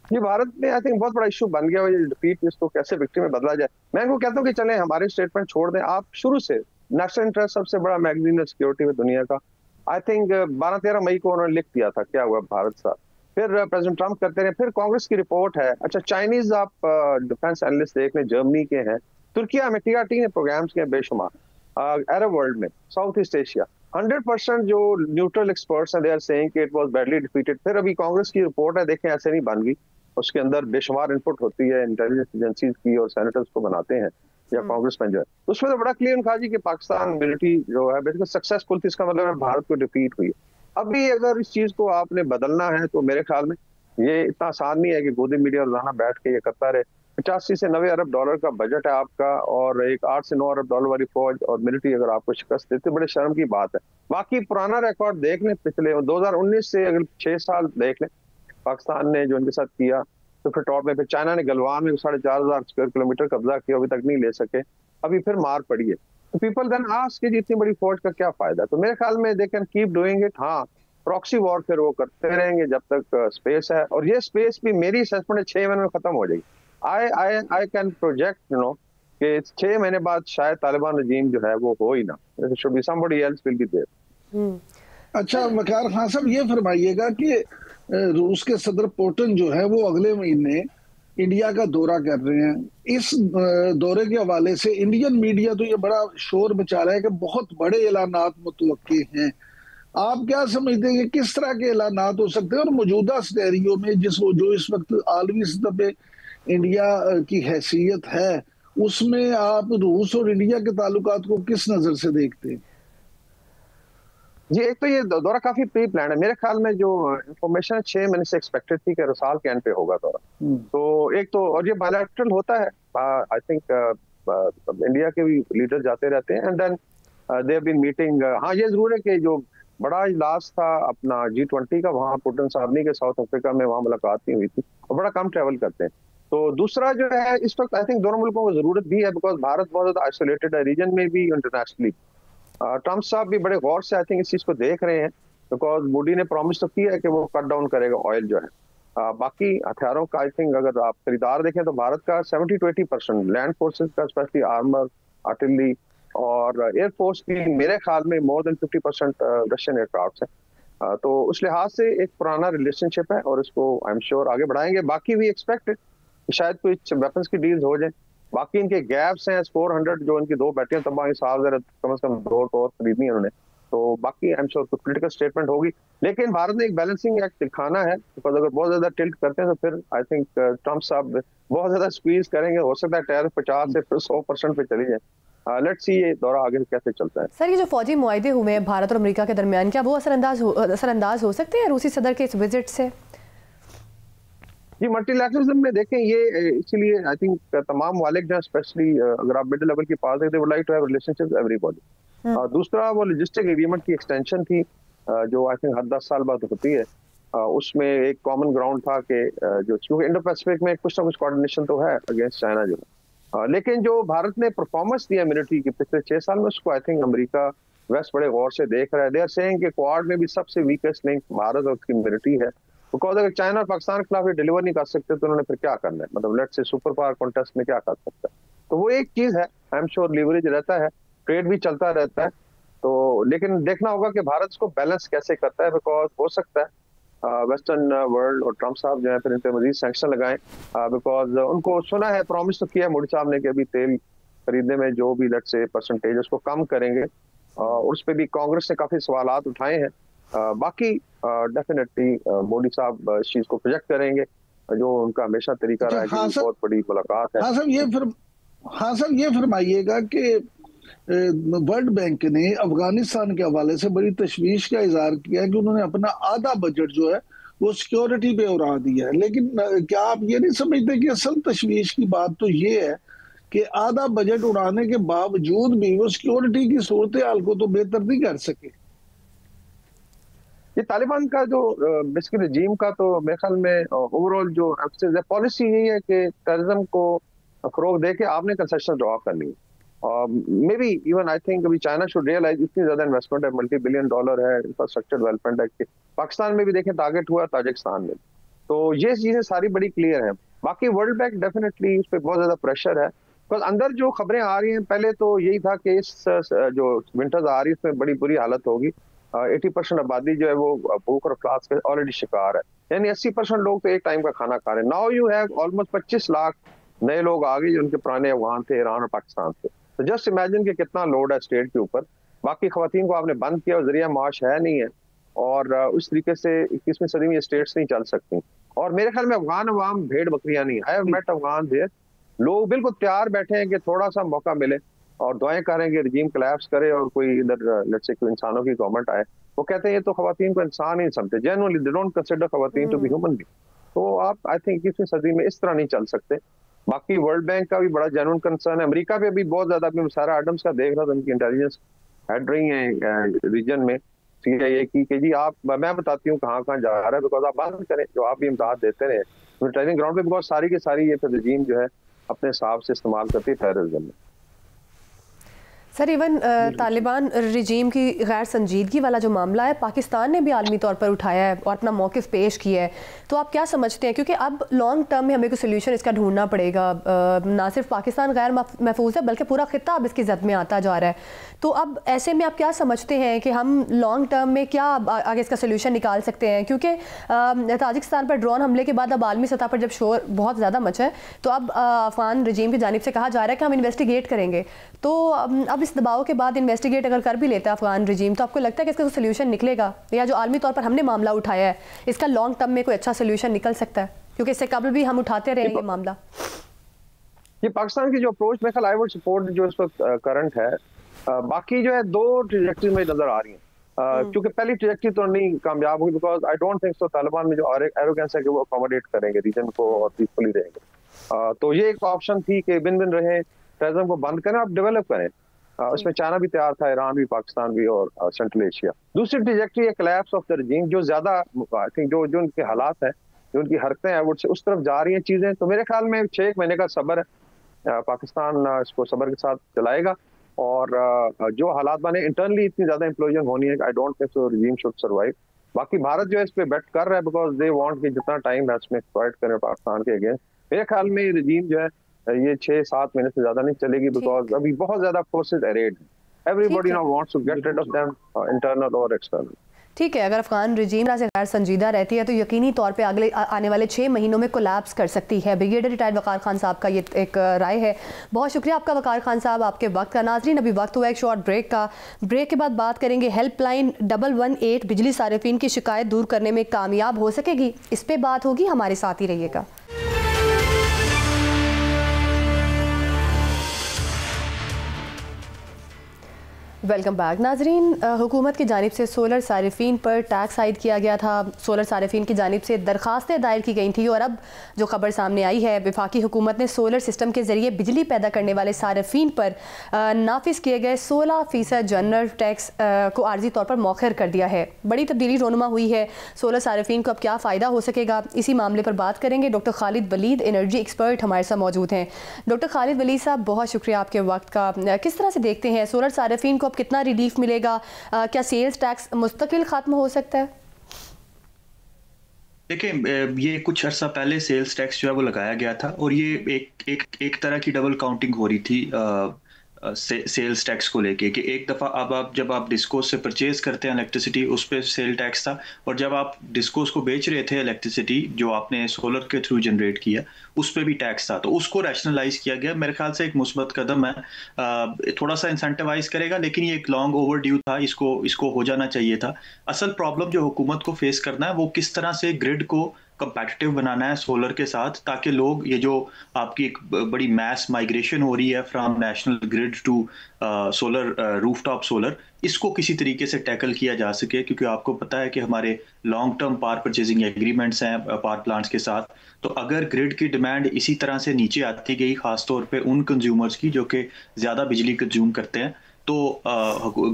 S5: ये भारत में आई थिंक बहुत बड़ा इशू बन गया, ये डिफीट, इसको कैसे विक्ट्री में बदला जाए। मैं इनको कहता हूँ कि चलें हमारे स्टेटमेंट छोड़ दें, आप शुरू से नेशनल इंटरेस्ट सबसे बड़ा मैगजीन है सिक्योरिटी में दुनिया का। आई थिंक 12-13 मई को उन्होंने लिख दिया था क्या हुआ भारत साथ, फिर प्रेसिडेंट ट्रंप करते रहे, फिर कांग्रेस की रिपोर्ट है। अच्छा, चाइनीज आप डिफेंस एनालिस्ट देख लें, जर्मनी के हैं, तुर्किया में TRT ने प्रोग्राम्स किए बेशुमार, अरब वर्ल्ड में, साउथ ईस्ट एशिया, 100% जो न्यूट्रल एक्सपर्ट्स हैं दे आर सेइंग कि इट वाज बैडली डिफीटेड। फिर अभी कांग्रेस की रिपोर्ट है, देखें ऐसे नहीं बन गई, उसके अंदर बेशुमार इनपुट होती है इंटेलिजेंस एजेंसीज की और सेनेटर्स को बनाते हैं या कांग्रेस में जो है, उसमें तो बड़ा क्लियर था जी कि पाकिस्तान मिलिट्री जो है बेसिकली सक्सेसफुल थी, इसका मतलब है भारत को डिफीट हुई। अभी अगर इस चीज को आपने बदलना है तो मेरे ख्याल में ये इतना आसान नहीं है कि गोदी मीडिया रोजाना बैठ के ये करता रहे। 85 से 90 अरब डॉलर का बजट है आपका, और एक 8 से 9 अरब डॉलर वाली फौज और मिलिट्री अगर आपको शिकस्त देते, बड़े शर्म की बात है। बाकी पुराना रिकॉर्ड देख लें, पिछले 2019 से अगर 6 साल देख लें, पाकिस्तान ने जो इनके साथ किया, तो फिर टॉप में फिर चाइना ने गलवान में 4,500 स्क्वायर किलोमीटर कब्जा किया, अभी तक नहीं ले सके, अभी फिर मार पड़ी है। तो पीपल देन आस्क कि इतनी बड़ी फौज का क्या फायदा? तो मेरे ख्याल में they can keep doing it. हाँ, प्रॉक्सी वॉर फिर वो करते रहेंगे जब तक स्पेस है, और ये स्पेस भी मेरी असेसमेंट 6 महीने में खत्म हो जाएगी। I can project, कि 6 महीने बाद शायद तालिबान रजीम जो है वो हो ही ना, should be somebody else will be there।
S3: अच्छा वकार खान साहब, ये फरमाइएगा कि रूस के सदर पुतिन जो है वो अगले महीने इंडिया का दौरा कर रहे हैं। इस दौरे के हवाले से इंडियन मीडिया तो ये बड़ा शोर मचा रहा है कि बहुत बड़े ऐलानात मुतवक्की हैं, आप क्या समझते हैं कि किस तरह के ऐलानात हो सकते हैं, और मौजूदा सिनेरियो में जो इस वक्त आलमी सतह पे इंडिया की हैसियत है, उसमें आप रूस और इंडिया के ताल्लुकात को किस नजर से देखते हैं?
S5: जी, एक तो ये दौरा काफी प्री प्लान है मेरे ख्याल में। जो इंफॉर्मेशन 6 महीने से एक्सपेक्टेड थी कि रसाल के एंड पे होगा दौरा। तो एक तो, और ये बायलैटरल होता है, आई थिंक इंडिया के भी लीडर जाते रहते हैं, and then they have been meeting. हाँ, ये जरूर है कि जो बड़ा इजलास था अपना G20 का, वहाँ पुतिन साहब के साउथ अफ्रीका में वहाँ मुलाकात नहीं हुई थी, और बड़ा कम ट्रेवल करते हैं। तो दूसरा जो है, इस वक्त आई थिंक दोनों मुल्कों को जरूरत भी है, बिकॉज भारत बहुत ज्यादा आइसोलेटेड है रीजन में भी, इंटरनेशनली। ट्रम्प साहब भी बड़े गौर से आई थिंक इस चीज को देख रहे हैं, बिकॉज मोदी ने प्रॉमिस तो किया है कि वो कट डाउन करेगा ऑयल जो है। बाकी हथियारों का आई थिंक अगर आप खरीदार देखें तो भारत का 70 to 80% लैंड फोर्सेस का, स्पेशली आर्मर, आर्टिलरी और एयरफोर्स की, मेरे ख्याल में मोर देन 50% रशियन एयरक्राफ्ट है। तो उस लिहाज से एक पुराना रिलेशनशिप है, और इसको आई एम श्योर आगे बढ़ाएंगे। बाकी भी एक्सपेक्ट शायद कुछ वेपन्स की डील्स हो जाए। बाकी इनके गैप्स हैं, 400 जो इनकी 2 बैटरियां तबाही साल कम से कम 2 और खरीदनी है उन्होंने। तो बाकी आई एम श्योर कुछ पॉलिटिकल स्टेटमेंट होगी, लेकिन भारत ने एक बैलेंसिंग एक्ट दिखाना है, बिकॉज अगर बहुत ज्यादा टिल्ट करते हैं तो फिर आई थिंक ट्रम्प साहब बहुत ज्यादा स्क्वीज करेंगे, हो सकता है टैरिफ 50 से फिर 100% पे चली जाए। लेट्स सी ये दौरा आगे कैसे चलता है।
S1: सर, ये जो फौजी मुआहदे हुए हैं भारत और अमेरिका के दरमियान, क्या वो असरअंदाज हो सकते हैं रूसी सदर के इस विजिट से?
S5: जी, मल्टीलैटरलिज्म में देखें, ये इसीलिए आई थिंक तमाम वाले जो स्पेशली अगर आप मिडिल लेवल की पास है, they would like to have relationship everybody. दूसरा वो लॉजिस्टिक एग्रीमेंट की एक्सटेंशन थी, जो आई थिंक हर 10 साल बाद होती है। उसमें एक कॉमन ग्राउंड था कि जो क्योंकि इंडो पैसिफिक में कुछ ना कुछ कोऑर्डिनेशन तो है अगेंस्ट चाइना जो है, लेकिन जो भारत ने परफॉर्मेंस दिया मिलिट्री की पिछले 6 साल में, उसको आई थिंक अमेरिका वेस्ट बड़े गौर से देख रहा है। दे आर सेइंग कि क्वाड में भी सबसे वीकेस्ट लिंक भारत और उसकी मिलिट्री है, बिकॉज अगर चाइना और पाकिस्तान के खिलाफ ये डिलीवर नहीं कर सकते तो उन्होंने फिर क्या करना है, मतलब let's say super power contest में क्या कर सकता है। तो वो एक चीज है, आई एम श्योर लीवरेज रहता है, ट्रेड भी चलता रहता है। तो लेकिन देखना होगा कि भारत इसको बैलेंस कैसे करता है, बिकॉज हो सकता है वेस्टर्न वर्ल्ड और ट्रम्प साहब जो है फिर इन पर मजीद सैंक्शन लगाएं, बिकॉज उनको सुना है, प्रॉमिस तो किया है मोदी साहब ने कि अभी तेल खरीदने में जो भी लेट्स से परसेंटेज उसको कम करेंगे, उस पर भी कांग्रेस ने काफी सवालात उठाए हैं। बाकी डेफिनेटली मोदी साहब इस चीज को प्रोजेक्ट करेंगे, जो उनका हमेशा तरीका रहा है कि बहुत बड़ी मुलाकात है।
S3: हाँ सर, ये फरमाइएगा कि वर्ल्ड बैंक ने अफगानिस्तान के हवाले से बड़ी तशवीश का इजहार किया है कि उन्होंने अपना आधा बजट जो है वो सिक्योरिटी पे उड़ा दिया है, लेकिन क्या आप ये नहीं समझते कि असल तशवीश की बात तो ये है कि आधा बजट उड़ाने के बावजूद भी वो सिक्योरिटी की सूरत हाल को तो बेहतर नहीं कर सके?
S5: ये तालिबान का जो बेसिकली रजीम का तो मेरे ख्याल में ओवरऑल जो पॉलिसी यही है कि टेररिज्म को फरोग दे के आपने कंसेशन ड्रॉ करनी है। May be even I think अभी चाइना शुड रियलाइज, इतनी ज्यादा इन्वेस्टमेंट है, $multi-billion है, इंफ्रास्ट्रक्चर डेवलपमेंट है। पाकिस्तान में भी देखें टारगेट हुआ, ताजिकिस्तान में, तो ये चीजें सारी बड़ी क्लियर है। बाकी वर्ल्ड बैंक डेफिनेटली उस पर बहुत ज्यादा प्रेशर है, बिकॉज अंदर जो खबरें आ रही हैं, पहले तो यही था कि इस जो विंटर्स आ रही है उसमें बड़ी बुरी हालत होगी, 80% आबादी जो है वो भूख और अफलास के ऑलरेडी शिकार है, यानी 80% लोग तो एक टाइम का खाना खा रहे हैं। Now you have almost 25 lakh नए लोग आ गए जो उनके पुराने अफगान थे, ईरान और पाकिस्तान से। तो जस्ट इमेजिन कि कितना लोड है स्टेट के ऊपर। बाकी खवातीन को आपने बंद किया और जरिया माश है नहीं है, और उस तरीके से 21वीं सदी में ये स्टेट्स नहीं चल सकती। और मेरे ख्याल में अफगान अवाम भेड़ बकरियां नहीं, I have met Afghan there, लोग बिल्कुल तैयार बैठे हैं कि थोड़ा सा मौका मिले और दुआएं करें कि रजीम कोलैप्स करे और कोई इधर लेट्स से कोई इंसानों की गवर्नमेंट आए। वो कहते हैं ये तो खवातीन को इंसान ही नहीं समझते, जेन्युइनली दे डोंट कंसीडर खवातीन टू बी ह्यूमन बीइंग। तो आप आई थिंक 21वीं सदी में इस तरह नहीं चल सकते। बाकी वर्ल्ड बैंक का भी बड़ा जेन्युइन कंसर्न है, अमेरिका पे भी बहुत ज्यादा, अभी सारा एडम्स का देख रहा था, उनकी इंटेलिजेंस हेड रही है रीजन में CIA की कि जी आप, मैं बताती हूँ कहाँ कहाँ जा रहा है, बिकॉज आप बंद करें, जो आप भी इमदाद देते रहे ट्रेनिंग ग्राउंड पे, बिकॉज सारी की सारी ये फिर रजीम जो है अपने हिसाब से इस्तेमाल करती है टेररिज्म में।
S1: सर, इवन तालिबान रिजीम की गैर संजीदगी वाला जो मामला है, पाकिस्तान ने भी आलमी तौर पर उठाया है और अपना मौक़िफ़ पेश किया है, तो आप क्या समझते हैं? क्योंकि अब लॉन्ग टर्म में हमें कोई सोल्यूशन इसका ढूंढना पड़ेगा, ना सिर्फ पाकिस्तान गैर महफूज है बल्कि पूरा खित्ता अब इसकी जद में आता जा रहा है। तो अब ऐसे में आप क्या समझते हैं कि हम लॉन्ग टर्म में क्या आगे इसका सोल्यूशन निकाल सकते हैं? क्योंकि ताजिकिस्तान पर ड्रोन हमले के बाद अब आलमी सतह पर जब शोर बहुत ज़्यादा मचा है, तो अब अफगान रजीम की जानिब से कहा जा रहा है कि हम इन्वेस्टिगेट करेंगे। तो अब इस दबाव के बाद इन्वेस्टिगेट अगर कर भी लेता है अफगान रजीम, तो आपको लगता है कि इसका सोल्यूशन निकलेगा, या जो आलमी तौर पर हमने मामला उठाया है इसका लॉन्ग टर्म में कोई अच्छा सोल्यूशन निकल सकता है? क्योंकि इससे कबल भी हम उठाते रहे ये मामला।
S5: ये पाकिस्तान की जो अप्रोच में आई वुड सपोर्ट जो इस वक्त करंट है, बाकी जो है दो ट्रैजेक्टरी में नजर आ रही है। क्योंकि पहली ट्रैजेक्टरी तो नहीं कामयाब हुई, बिकॉज आई डोंट थिंक सो तालिबान में जो एरोगेंस है कि वो अकोमोडेट करेंगे रीजन को और पीसफुली रहेंगे। तो ये एक ऑप्शन थी कि बिन बिन रहे, टेररिज्म को बंद करें, आप डेवलप करें। उसमें चाइना भी तैयार था, ईरान भी, पाकिस्तान भी और सेंट्रल एशिया। दूसरी ट्रैजेक्टरी है कोलैप्स ऑफ द रजीम, जो ज्यादा आई थिंक जो उनके हालात है, जो उनकी हरकतें हैं, वो उस तरफ जा रही हैं चीजें। तो मेरे ख्याल में 6 महीने का सब्र है, पाकिस्तान इसको सब्र के साथ चलाएगा। और जो हालात बने इंटरनली, इतनी ज्यादा इम्प्लोजन होनी है, I don't think so regime should survive. बाकी भारत जो है इस पे बेट कर रहा है, बिकॉज दे वांट कि जितना टाइम है इसमें फाइट करें पाकिस्तान के अगेंस्ट। मेरे ख्याल में रजीम जो है ये 6-7 महीने से ज्यादा नहीं चलेगी, बिकॉज अभी बहुत ज्यादा फोर्सेज अरेड है। Everybody now wants to get rid of them, internal और एक्सटर्नल।
S1: ठीक है, अगर अफगान रजीम से गैर संजीदा रहती है तो यकीनी तौर पे अगले आने वाले 6 महीनों में कोलैप्स कर सकती है। ब्रिगेडियर रिटायर्ड वकार खान साहब का ये एक राय है। बहुत शुक्रिया आपका वकार खान साहब, आपके वक्त का। नाजरीन, अभी वक्त हुआ एक शॉर्ट ब्रेक का। ब्रेक के बाद बात करेंगे हेल्पलाइन 118 बिजली सारिफीन की शिकायत दूर करने में कामयाब हो सकेगी, इस पर बात होगी। हमारे साथ ही रहिएगा। Welcome back. नाजरीन, हुकूमत की जानिब से सोलर सारिफीन पर टैक्स आयद किया गया था। सोलर सारिफीन की जानिब से दरखास्तें दायर की गई थी और अब जो खबर सामने आई है, वफाकी हुकूमत ने सोलर सिस्टम के ज़रिए बिजली पैदा करने वाले सारिफीन पर नाफिज किए गए 16% जनरल टैक्स को आर्जी तौर पर मौखर कर दिया है। बड़ी तब्दीली रोनुमा हुई है। सोलर सारिफीन को अब क्या फ़ायदा हो सकेगा, इसी मामले पर बात करेंगे। Doctor Khalid Waleed, energy expert, हमारे साथ मौजूद हैं। डॉक्टर खालिद वलीद साहब, बहुत शुक्रिया आपके वक्त का। किस तरह से देखते हैं सोलर सारिफीन को कितना रिलीफ मिलेगा? क्या सेल्स टैक्स मुस्तकिल खत्म हो सकता है?
S6: देखिए, ये कुछ अर्सा पहले सेल्स टैक्स जो है वो लगाया गया था और ये एक तरह की डबल काउंटिंग हो रही थी सेल्स टैक्स को लेके कि एक दफ़ा अब जब आप डिस्कोस से परचेज करते हैं इलेक्ट्रिसिटी, उस पर सेल टैक्स था, और जब आप डिस्कोस को बेच रहे थे इलेक्ट्रिसिटी जो आपने सोलर के थ्रू जनरेट किया, उस पर भी टैक्स था। तो उसको रैशनलाइज किया गया। मेरे ख्याल से एक मुस्बत कदम है, थोड़ा सा इंसेंटिवाइज करेगा, लेकिन ये एक लॉन्ग ओवर ड्यू था, इसको हो जाना चाहिए था। असल प्रॉब्लम जो हुकूमत को फेस करना है वो किस तरह से ग्रिड को कंपैटिटिव बनाना है सोलर के साथ, ताकि लोग, ये जो आपकी एक बड़ी मैस माइग्रेशन हो रही है from national grid to solar, rooftop solar, इसको किसी तरीके से टैकल किया जा सके। क्योंकि आपको पता है कि हमारे long term power purchasing agreements हैं पावर प्लांट्स के साथ, तो अगर ग्रिड की डिमांड इसी तरह से नीचे आती गई, खासतौर पे उन कंज्यूमर्स की जो कि ज़्यादा बिजली कंज्यूम करते हैं, तो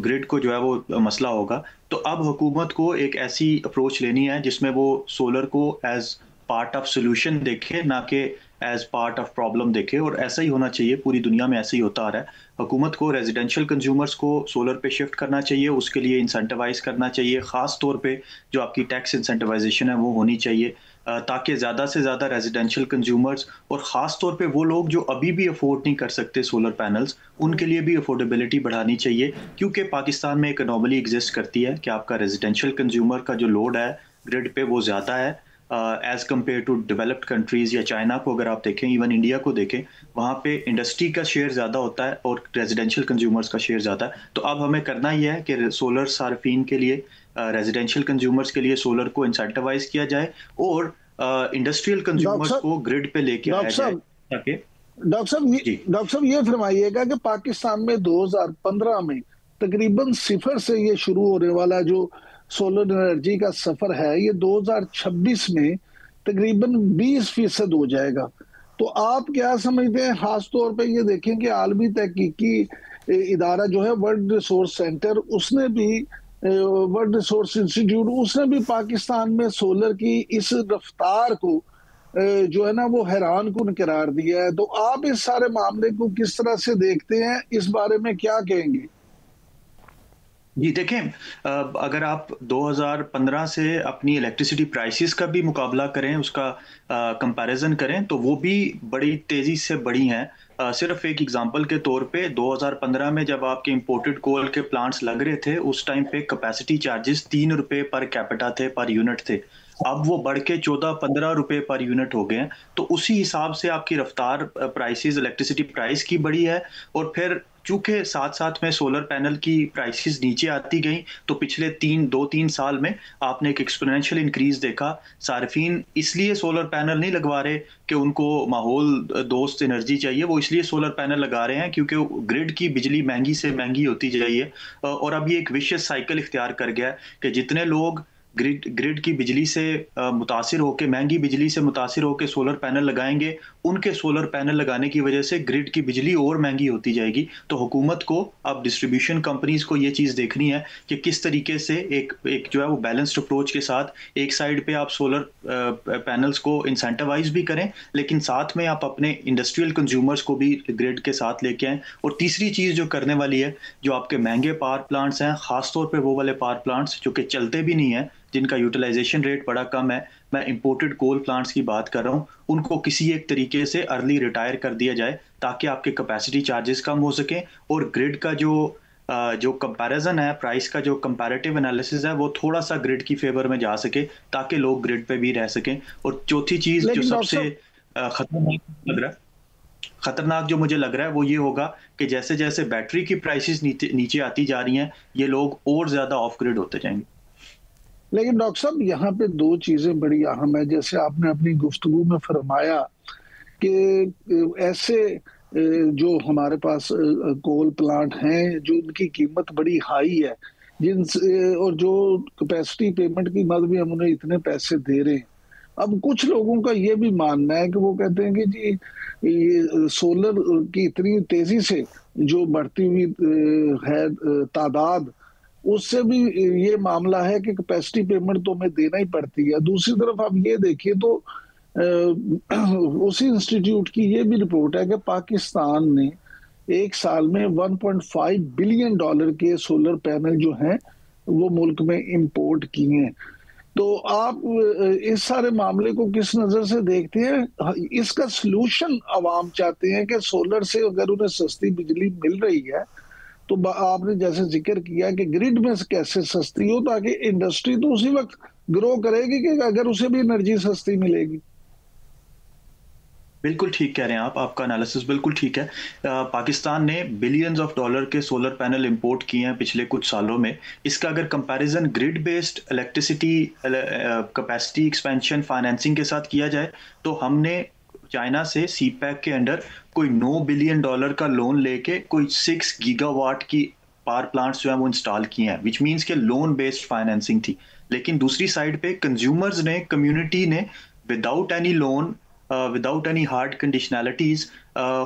S6: ग्रिड को जो है वो मसला होगा। तो अब हुकूमत को एक ऐसी अप्रोच लेनी है जिसमें वो सोलर को एज पार्ट ऑफ सोल्यूशन देखे, ना कि एज पार्ट ऑफ प्रॉब्लम देखे। और ऐसा ही होना चाहिए, पूरी दुनिया में ऐसा ही होता आ रहा है। हुकूमत को रेजिडेंशियल कंज्यूमर्स को सोलर पे शिफ्ट करना चाहिए, उसके लिए इंसेंटिवाइज करना चाहिए। ख़ास तौर पे जो आपकी टैक्स इंसेंटिवाइजेशन है वो होनी चाहिए, ताकि ज़्यादा से ज़्यादा रेजिडेंशियल कंज्यूमर्स और ख़ास तौर पे वो लोग जो अभी भी अफोर्ड नहीं कर सकते सोलर पैनल्स, उनके लिए भी अफोर्डेबिलिटी बढ़ानी चाहिए। क्योंकि पाकिस्तान में एक अनोमली एग्जिस्ट करती है कि आपका रेजिडेंशियल कंज्यूमर का जो लोड है ग्रिड पे वो ज़्यादा है as compared to developed countries या चाइना को अगर आप देखें, इवन इंडिया को देखें, वहाँ पे इंडस्ट्री का शेयर ज़्यादा होता है और रेजिडेंशियल कंज्यूमर्स का शेयर ज़्यादा है। तो अब हमें करना ही है कि सोलर सार्फिन के लिए, रेजिडेंशियल कंज्यूमर्स के लिए सोलर को इंसेंटिवाइज किया जाए और इंडस्ट्रियल कंज्यूमर्स को ग्रिड पे लेके आया जाए। ताकि
S3: डॉक्टर साहब ये फरमाइएगा कि पाकिस्तान में 2015 में तकरीबन 0 से ये शुरू होने वाला जो सोलर एनर्जी का सफर है, ये 2026 में तकरीबन 20% हो जाएगा। तो आप क्या समझते हैं? खास तौर पे ये देखें कि आलमी तहकीकी इदारा जो है वर्ल्ड रिसोर्स सेंटर, उसने भी वर्ल्ड रिसोर्स इंस्टीट्यूट, उसने भी पाकिस्तान में सोलर की इस रफ्तार को जो है ना वो हैरान कुन करार दिया है। तो आप इस सारे मामले को किस तरह से देखते हैं? इस बारे में क्या कहेंगे?
S6: जी देखें, अगर आप 2015 से अपनी इलेक्ट्रिसिटी प्राइसेस का भी मुकाबला करें, उसका कंपैरिजन करें, तो वो भी बड़ी तेज़ी से बढ़ी हैं। सिर्फ एक एग्जांपल के तौर पे 2015 में जब आपके इंपोर्टेड कोल के प्लांट्स लग रहे थे, उस टाइम पे कैपेसिटी चार्जेस 3 रुपए पर कैपिटा थे, पर यूनिट थे। अब वो बढ़ के 14-15 रुपए पर यूनिट हो गए हैं। तो उसी हिसाब से आपकी रफ्तार प्राइसेस, इलेक्ट्रिसिटी प्राइस की बढ़ी है। और फिर चूंकि साथ साथ में सोलर पैनल की प्राइसेस नीचे आती गई, तो पिछले 2-3 साल में आपने एक एक्सपोनेंशियल इंक्रीज देखा। सार्फिन इसलिए सोलर पैनल नहीं लगवा रहे कि उनको माहौल दोस्त एनर्जी चाहिए, वो इसलिए सोलर पैनल लगा रहे हैं क्योंकि ग्रिड की बिजली महंगी से महंगी होती जा रही है। और अब ये एक विशियस साइकिल इख्तियार कर गया है कि जितने लोग ग्रिड की बिजली से मुतासिर होकर, महंगी बिजली से मुतासिर होकर सोलर पैनल लगाएंगे, उनके सोलर पैनल लगाने की वजह से ग्रिड की बिजली और महंगी होती जाएगी। तो हुकूमत को अब डिस्ट्रीब्यूशन कंपनीज को ये चीज़ देखनी है कि किस तरीके से एक जो है वो बैलेंस्ड अप्रोच के साथ एक साइड पे आप सोलर पैनल्स को इंसेंटिवाइज भी करें, लेकिन साथ में आप अपने इंडस्ट्रियल कंज्यूमर्स को भी ग्रिड के साथ लेके आएँ। और तीसरी चीज़ जो करने वाली है, जो आपके महंगे पावर प्लांट्स हैं, ख़ासतौर पर वो वाले पावर प्लांट्स जो कि चलते भी नहीं हैं, जिनका यूटिलाइजेशन रेट बड़ा कम है, मैं इंपोर्टेड कोल प्लांट्स की बात कर रहा हूं, उनको किसी एक तरीके से अर्ली रिटायर कर दिया जाए ताकि आपके कैपेसिटी चार्जेस कम हो सकें और ग्रिड का जो कंपैरिजन है, प्राइस का जो कंपैरेटिव एनालिसिस है, वो थोड़ा सा ग्रिड की फेवर में जा सके ताकि लोग ग्रिड पे भी रह सकें। और चौथी चीज जो सबसे खतरनाक जो मुझे लग रहा है वो ये होगा कि जैसे जैसे बैटरी की प्राइसेस नीचे आती जा रही हैं, ये लोग और ज्यादा ऑफ ग्रिड होते जाएंगे।
S3: लेकिन डॉक्टर साहब, यहाँ पे दो चीजें बड़ी अहम है। जैसे आपने अपनी गुफ्तगू में फरमाया कि ऐसे जो हमारे पास कोल प्लांट हैं जो उनकी कीमत बड़ी हाई है, और जो कैपेसिटी पेमेंट की मद भी हम उन्हें इतने पैसे दे रहे हैं। अब कुछ लोगों का ये भी मानना है कि वो कहते हैं कि जी ये सोलर की इतनी तेजी से जो बढ़ती हुई है तादाद, उससे भी ये मामला है कि कैपेसिटी पेमेंट तो हमें देना ही पड़ती है। दूसरी तरफ आप ये देखिए तो उसी इंस्टीट्यूट की ये भी रिपोर्ट है कि पाकिस्तान ने एक साल में 1.5 बिलियन डॉलर के सोलर पैनल जो हैं वो मुल्क में इंपोर्ट किए हैं। तो आप इस सारे मामले को किस नजर से देखते हैं? इसका सलूशन अवाम चाहते हैं कि सोलर से अगर उन्हें सस्ती बिजली मिल रही है तो आपने जैसे जिक्र किया कि ग्रिड में कैसे सस्ती हो, ताकि इंडस्ट्री तो उसी वक्त ग्रो करेगी कि अगर उसे भी एनर्जी सस्ती मिलेगी।
S6: बिल्कुल ठीक कह रहे हैं आप, आपका एनालिसिस बिल्कुल ठीक है। पाकिस्तान ने बिलियंस ऑफ डॉलर के सोलर पैनल इंपोर्ट किए हैं पिछले कुछ सालों में। इसका अगर comparison grid based electricity capacity expansion financing के साथ किया जाए तो हमने चाइना से सीपैक के अंडर कोई 9 बिलियन डॉलर का लोन लेके कोई 6 गीगावाट की पावर प्लांट्स जो है वो इंस्टॉल किए हैं, विच मीन्स के लोन बेस्ड फाइनेंसिंग थी। लेकिन दूसरी साइड पे कंज्यूमर्स ने, कम्युनिटी ने without any loan, without any hard conditionalities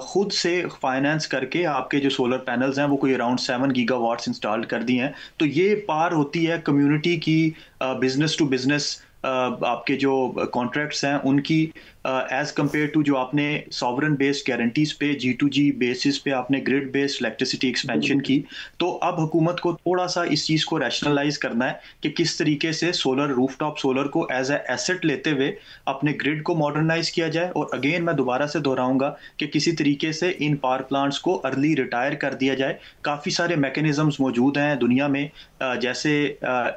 S6: खुद से फाइनेंस करके आपके जो सोलर पैनल्स हैं वो कोई अराउंड 7 गीगावाट्स इंस्टॉल कर दिए हैं। तो ये पार होती है कम्युनिटी की बिजनेस टू बिजनेस आपके जो कॉन्ट्रैक्ट्स हैं उनकी, एज कंपेयर टू जो आपने सॉवरन बेस्ड गारंटीज पे G2G बेसिस पे आपने ग्रिड बेस्ड इलेक्ट्रिसिटी एक्सपेंशन की। तो अब हुकूमत को थोड़ा सा इस चीज़ को रैशनलाइज करना है कि किस तरीके से सोलर, रूफटॉप सोलर को एज ए एसेट लेते हुए अपने ग्रिड को मॉडर्नाइज किया जाए। और अगेन मैं दोबारा से दोहराऊंगा कि किसी तरीके से इन पावर प्लांट्स को अर्ली रिटायर कर दिया जाए। काफ़ी सारे मैकेनिज्म्स मौजूद हैं दुनिया में, जैसे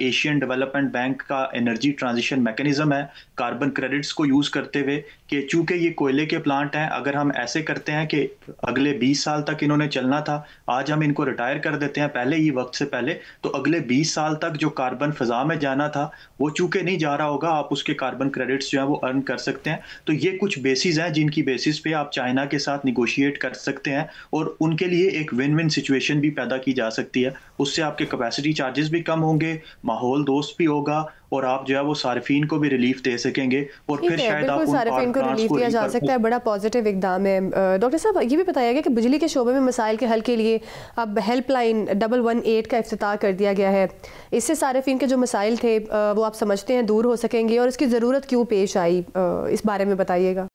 S6: एशियन डेवलपमेंट बैंक का एनर्जी ट्रांजिशन मैकेनिज्म है, कार्बन क्रेडिट्स को यूज़ करते हुए कि चूंकि ये कोयले के प्लांट हैं, अगर हम ऐसे करते हैं कि अगले 20 साल तक इन्होंने चलना था, आज हम इनको रिटायर कर देते हैं पहले ही वक्त से पहले, तो अगले 20 साल तक जो कार्बन फिजा में जाना था वो चूंकि नहीं जा रहा होगा, आप उसके कार्बन क्रेडिट्स जो है वो अर्न कर सकते हैं। तो ये कुछ बेसिस हैं जिनकी बेसिस पे आप चाइना के साथ निगोशिएट कर सकते हैं और उनके लिए एक विन विन सिचुएशन भी पैदा की जा सकती है। उससे आपके कैपेसिटी चार्जेस भी कम होंगे, माहौल दोस्त भी होगा और आप जो है वो सार्फिन को भी रिलीफ दे सकेंगे और फिर शायद आप
S1: सार्फिन को रिलीफ दिया जा सकता है। बड़ा पॉजिटिव इकदाम है। डॉक्टर साहब, ये भी बताया गया कि बिजली के शोबे में मसाइल के हल के लिए अब हेल्पलाइन 118 का इफ्तिताह कर दिया गया है। इससे सार्फिन के जो मसाइल थे वो आप समझते हैं दूर हो सकेंगे और इसकी ज़रूरत क्यों पेश आई, इस बारे में बताइएगा।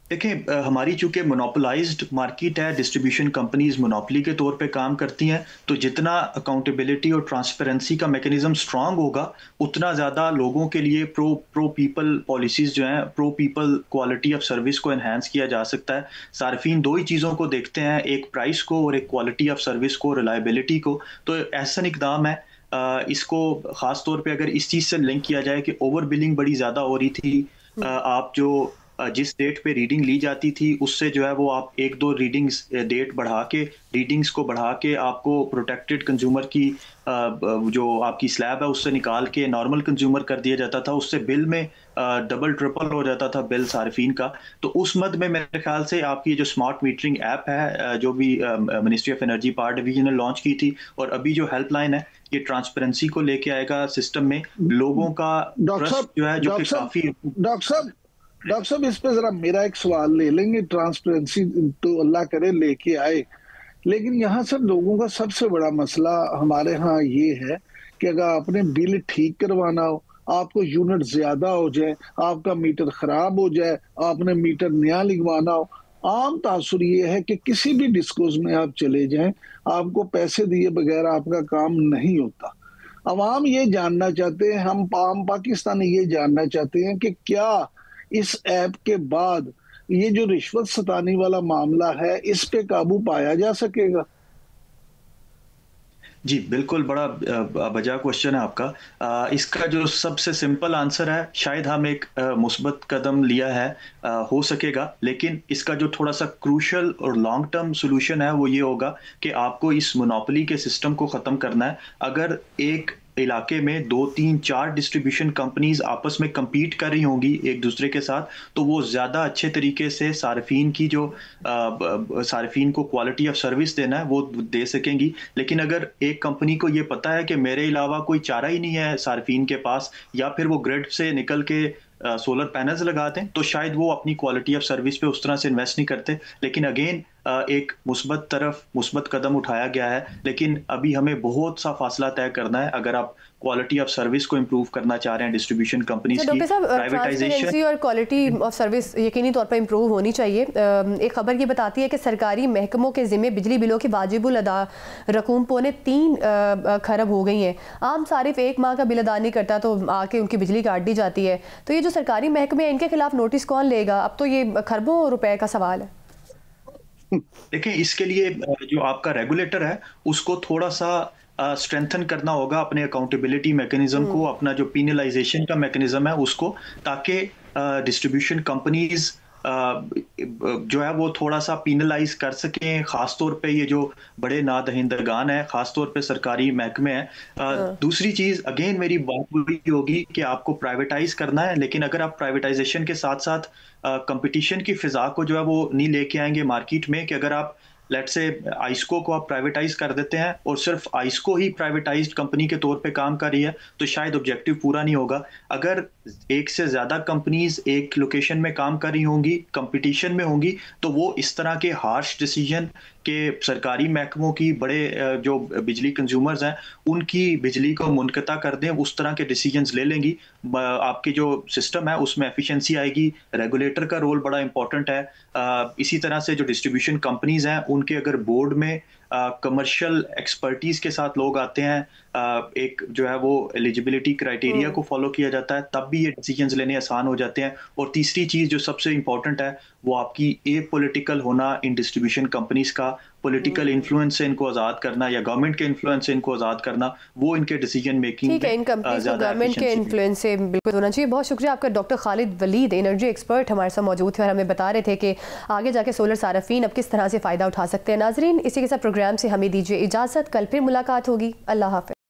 S6: देखें, हमारी चूंकि मोनोपोलाइज्ड मार्केट है, डिस्ट्रीब्यूशन कंपनीज मोनोपोली के तौर पे काम करती हैं, तो जितना अकाउंटेबिलिटी और ट्रांसपेरेंसी का मैकेनिज्म स्ट्रांग होगा उतना ज़्यादा लोगों के लिए प्रो पीपल पॉलिसीज़ जो हैं, pro people quality of service को एनहांस किया जा सकता है। सार्फिन दो ही चीज़ों को देखते हैं, एक प्राइस को और एक क्वालिटी ऑफ सर्विस को, रिलायबिलिटी को। तो ऐसा इकदाम है, इसको ख़ास तौर पर अगर इस चीज़ से लिंक किया जाए कि ओवर बिलिंग बड़ी ज़्यादा हो रही थी, आप जो जिस डेट पे रीडिंग ली जाती थी उससे जो है वो आप 1-2 रीडिंग्स डेट बढ़ा के रीडिंग्स को बढ़ा के आपको प्रोटेक्टेड कंज्यूमर की जो आपकी स्लैब है उससे निकाल के नॉर्मल कंज्यूमर कर दिया जाता था। उससे बिल में डबल ट्रिपल हो जाता था बिल सार्फिन का। तो उस मद में मेरे ख्याल से आपकी जो स्मार्ट मीटरिंग ऐप है जो भी ministry of energy power division ने लॉन्च की थी, और अभी जो हेल्पलाइन है ये ट्रांसपेरेंसी को लेके आएगा सिस्टम में, लोगों का ट्रस्ट जो है जो कि काफी।
S3: डॉक्टर साहब इस पे जरा मेरा एक सवाल ले लेंगे। ट्रांसपेरेंसी तो अल्लाह करे लेके आए, लेकिन यहाँ से लोगों का सबसे बड़ा मसला हमारे यहाँ ये है कि अगर आपने बिल ठीक करवाना हो, आपको यूनिट ज्यादा हो जाए, आपका मीटर खराब हो जाए, आपने मीटर नया लिखवाना हो, आम तासुर ये है कि किसी भी डिस्कोस में आप चले जाएं, आपको पैसे दिए बगैर आपका काम नहीं होता। अवाम ये जानना चाहते हैं, हम आम पाकिस्तानी ये जानना चाहते हैं कि क्या इस ऐप के बाद ये जो रिश्वत सतानी वाला मामला है इस पे काबू पाया जा सकेगा?
S6: जी बिल्कुल, बड़ा वजह क्वेश्चन है आपका। इसका जो सबसे सिंपल आंसर है, शायद हम एक मुस्बत कदम लिया है, हो सकेगा, लेकिन इसका जो थोड़ा सा क्रूशल और लॉन्ग टर्म सोल्यूशन है वो ये होगा कि आपको इस मोनोपोली के सिस्टम को ख़त्म करना है। अगर एक इलाके में 2, 3, 4 डिस्ट्रीब्यूशन कंपनीज आपस में compete कर रही होंगी एक दूसरे के साथ, तो वो ज़्यादा अच्छे तरीके से सार्फिन की जो सार्फिन को क्वालिटी ऑफ सर्विस देना है वो दे सकेंगी। लेकिन अगर एक कंपनी को ये पता है कि मेरे अलावा कोई चारा ही नहीं है सार्फिन के पास, या फिर वो ग्रिड से निकल के सोलर पैनल्स लगाते हैं, तो शायद वो अपनी क्वालिटी ऑफ सर्विस पे उस तरह से इन्वेस्ट नहीं करते। लेकिन अगेन एक मुस्बत कदम उठाया गया है, लेकिन अभी हमें बहुत सा फासला तय करना है अगर आप क्वालिटी ऑफ सर्विस को इम्प्रूव करना चाह रहे हैं डिस्ट्रीब्यूशन कंपनीज की।
S1: प्राइवेटाइजेशन और क्वालिटी ऑफ सर्विस यकीनी तौर पर इम्प्रूव होनी चाहिए। एक खबर ये बताती है कि सरकारी महकमों के जिम्मे बिजली बिलों की वाजिबुल अदा रकूम 3.25 खरब हो गई हैं। आम सारिफ 1 माह का बिल अदा नहीं करता तो आके उनकी बिजली काट दी जाती है। तो ये जो सरकारी महकमे हैं इनके खिलाफ नोटिस कौन लेगा? अब तो ये खरबों रुपए का सवाल है।
S6: देखिए, इसके लिए जो आपका रेगुलेटर है उसको थोड़ा सा स्ट्रेंथन करना होगा अपने अकाउंटेबिलिटी मैकेनिज्म को, अपना जो पीनलाइजेशन का मैकेनिज्म है उसको, ताकि डिस्ट्रीब्यूशन कंपनीज जो है वो थोड़ा सा पीनलाइज कर सकें। खास तौर पे ये जो बड़े नादहिंदगान है, खास तौर पे सरकारी महकमे हैं। दूसरी चीज अगेन मेरी बात वही होगी कि आपको प्राइवेटाइज करना है, लेकिन अगर आप प्राइवेटाइजेशन के साथ साथ कंपटीशन की फिजा को जो है वो नहीं लेके आएंगे मार्केट में, कि अगर आप लेट से आइस्को को आप प्राइवेटाइज कर देते हैं और सिर्फ आइस्को ही प्राइवेटाइज्ड कंपनी के तौर पे काम कर रही है, तो शायद ऑब्जेक्टिव पूरा नहीं होगा। अगर एक से ज्यादा कंपनीज एक लोकेशन में काम कर रही होंगी, कंपटीशन में होंगी, तो वो इस तरह के हार्श डिसीजन के सरकारी महकमों की, बड़े जो बिजली कंज्यूमर्स हैं उनकी बिजली को मुनक़ता कर दें, उस तरह के डिसीजंस ले लेंगी। आपकी जो सिस्टम है उसमें एफिशिएंसी आएगी। रेगुलेटर का रोल बड़ा इंपॉर्टेंट है। इसी तरह से जो डिस्ट्रीब्यूशन कंपनीज हैं उनके अगर बोर्ड में कमर्शियल एक्सपर्टीज के साथ लोग आते हैं, एक जो है वो एलिजिबिलिटी क्राइटेरिया को फॉलो किया जाता है, तब भी ये डिसीजंस लेने आसान हो जाते हैं। और तीसरी चीज जो सबसे इंपॉर्टेंट है वो आपकी एपॉलिटिकल होना इन डिस्ट्रीब्यूशन कंपनीज का, पॉलिटिकल इन्फ्लुएंस से इनको आजाद करना या गवर्नमेंट के इन्फ्लुएंस से इनको आजाद करना, वो इनके डिसीजन मेकिंग
S1: ठीक है, इन कंपनीज को गवर्नमेंट के इन्फ्लुएंस से बिल्कुल होना चाहिए। बहुत शुक्रिया आपका doctor Khalid Waleed, energy expert हमारे साथ मौजूद थे और हमें बता रहे थे कि आगे जाके सोलर सार्फिन अब किस तरह से फ़ायदा उठा सकते हैं। नाजरीन, इसी के साथ प्रोग्राम से हमें दीजिए इजाज़त, कल फिर मुलाकात होगी। अल्लाह हाफ़िज़।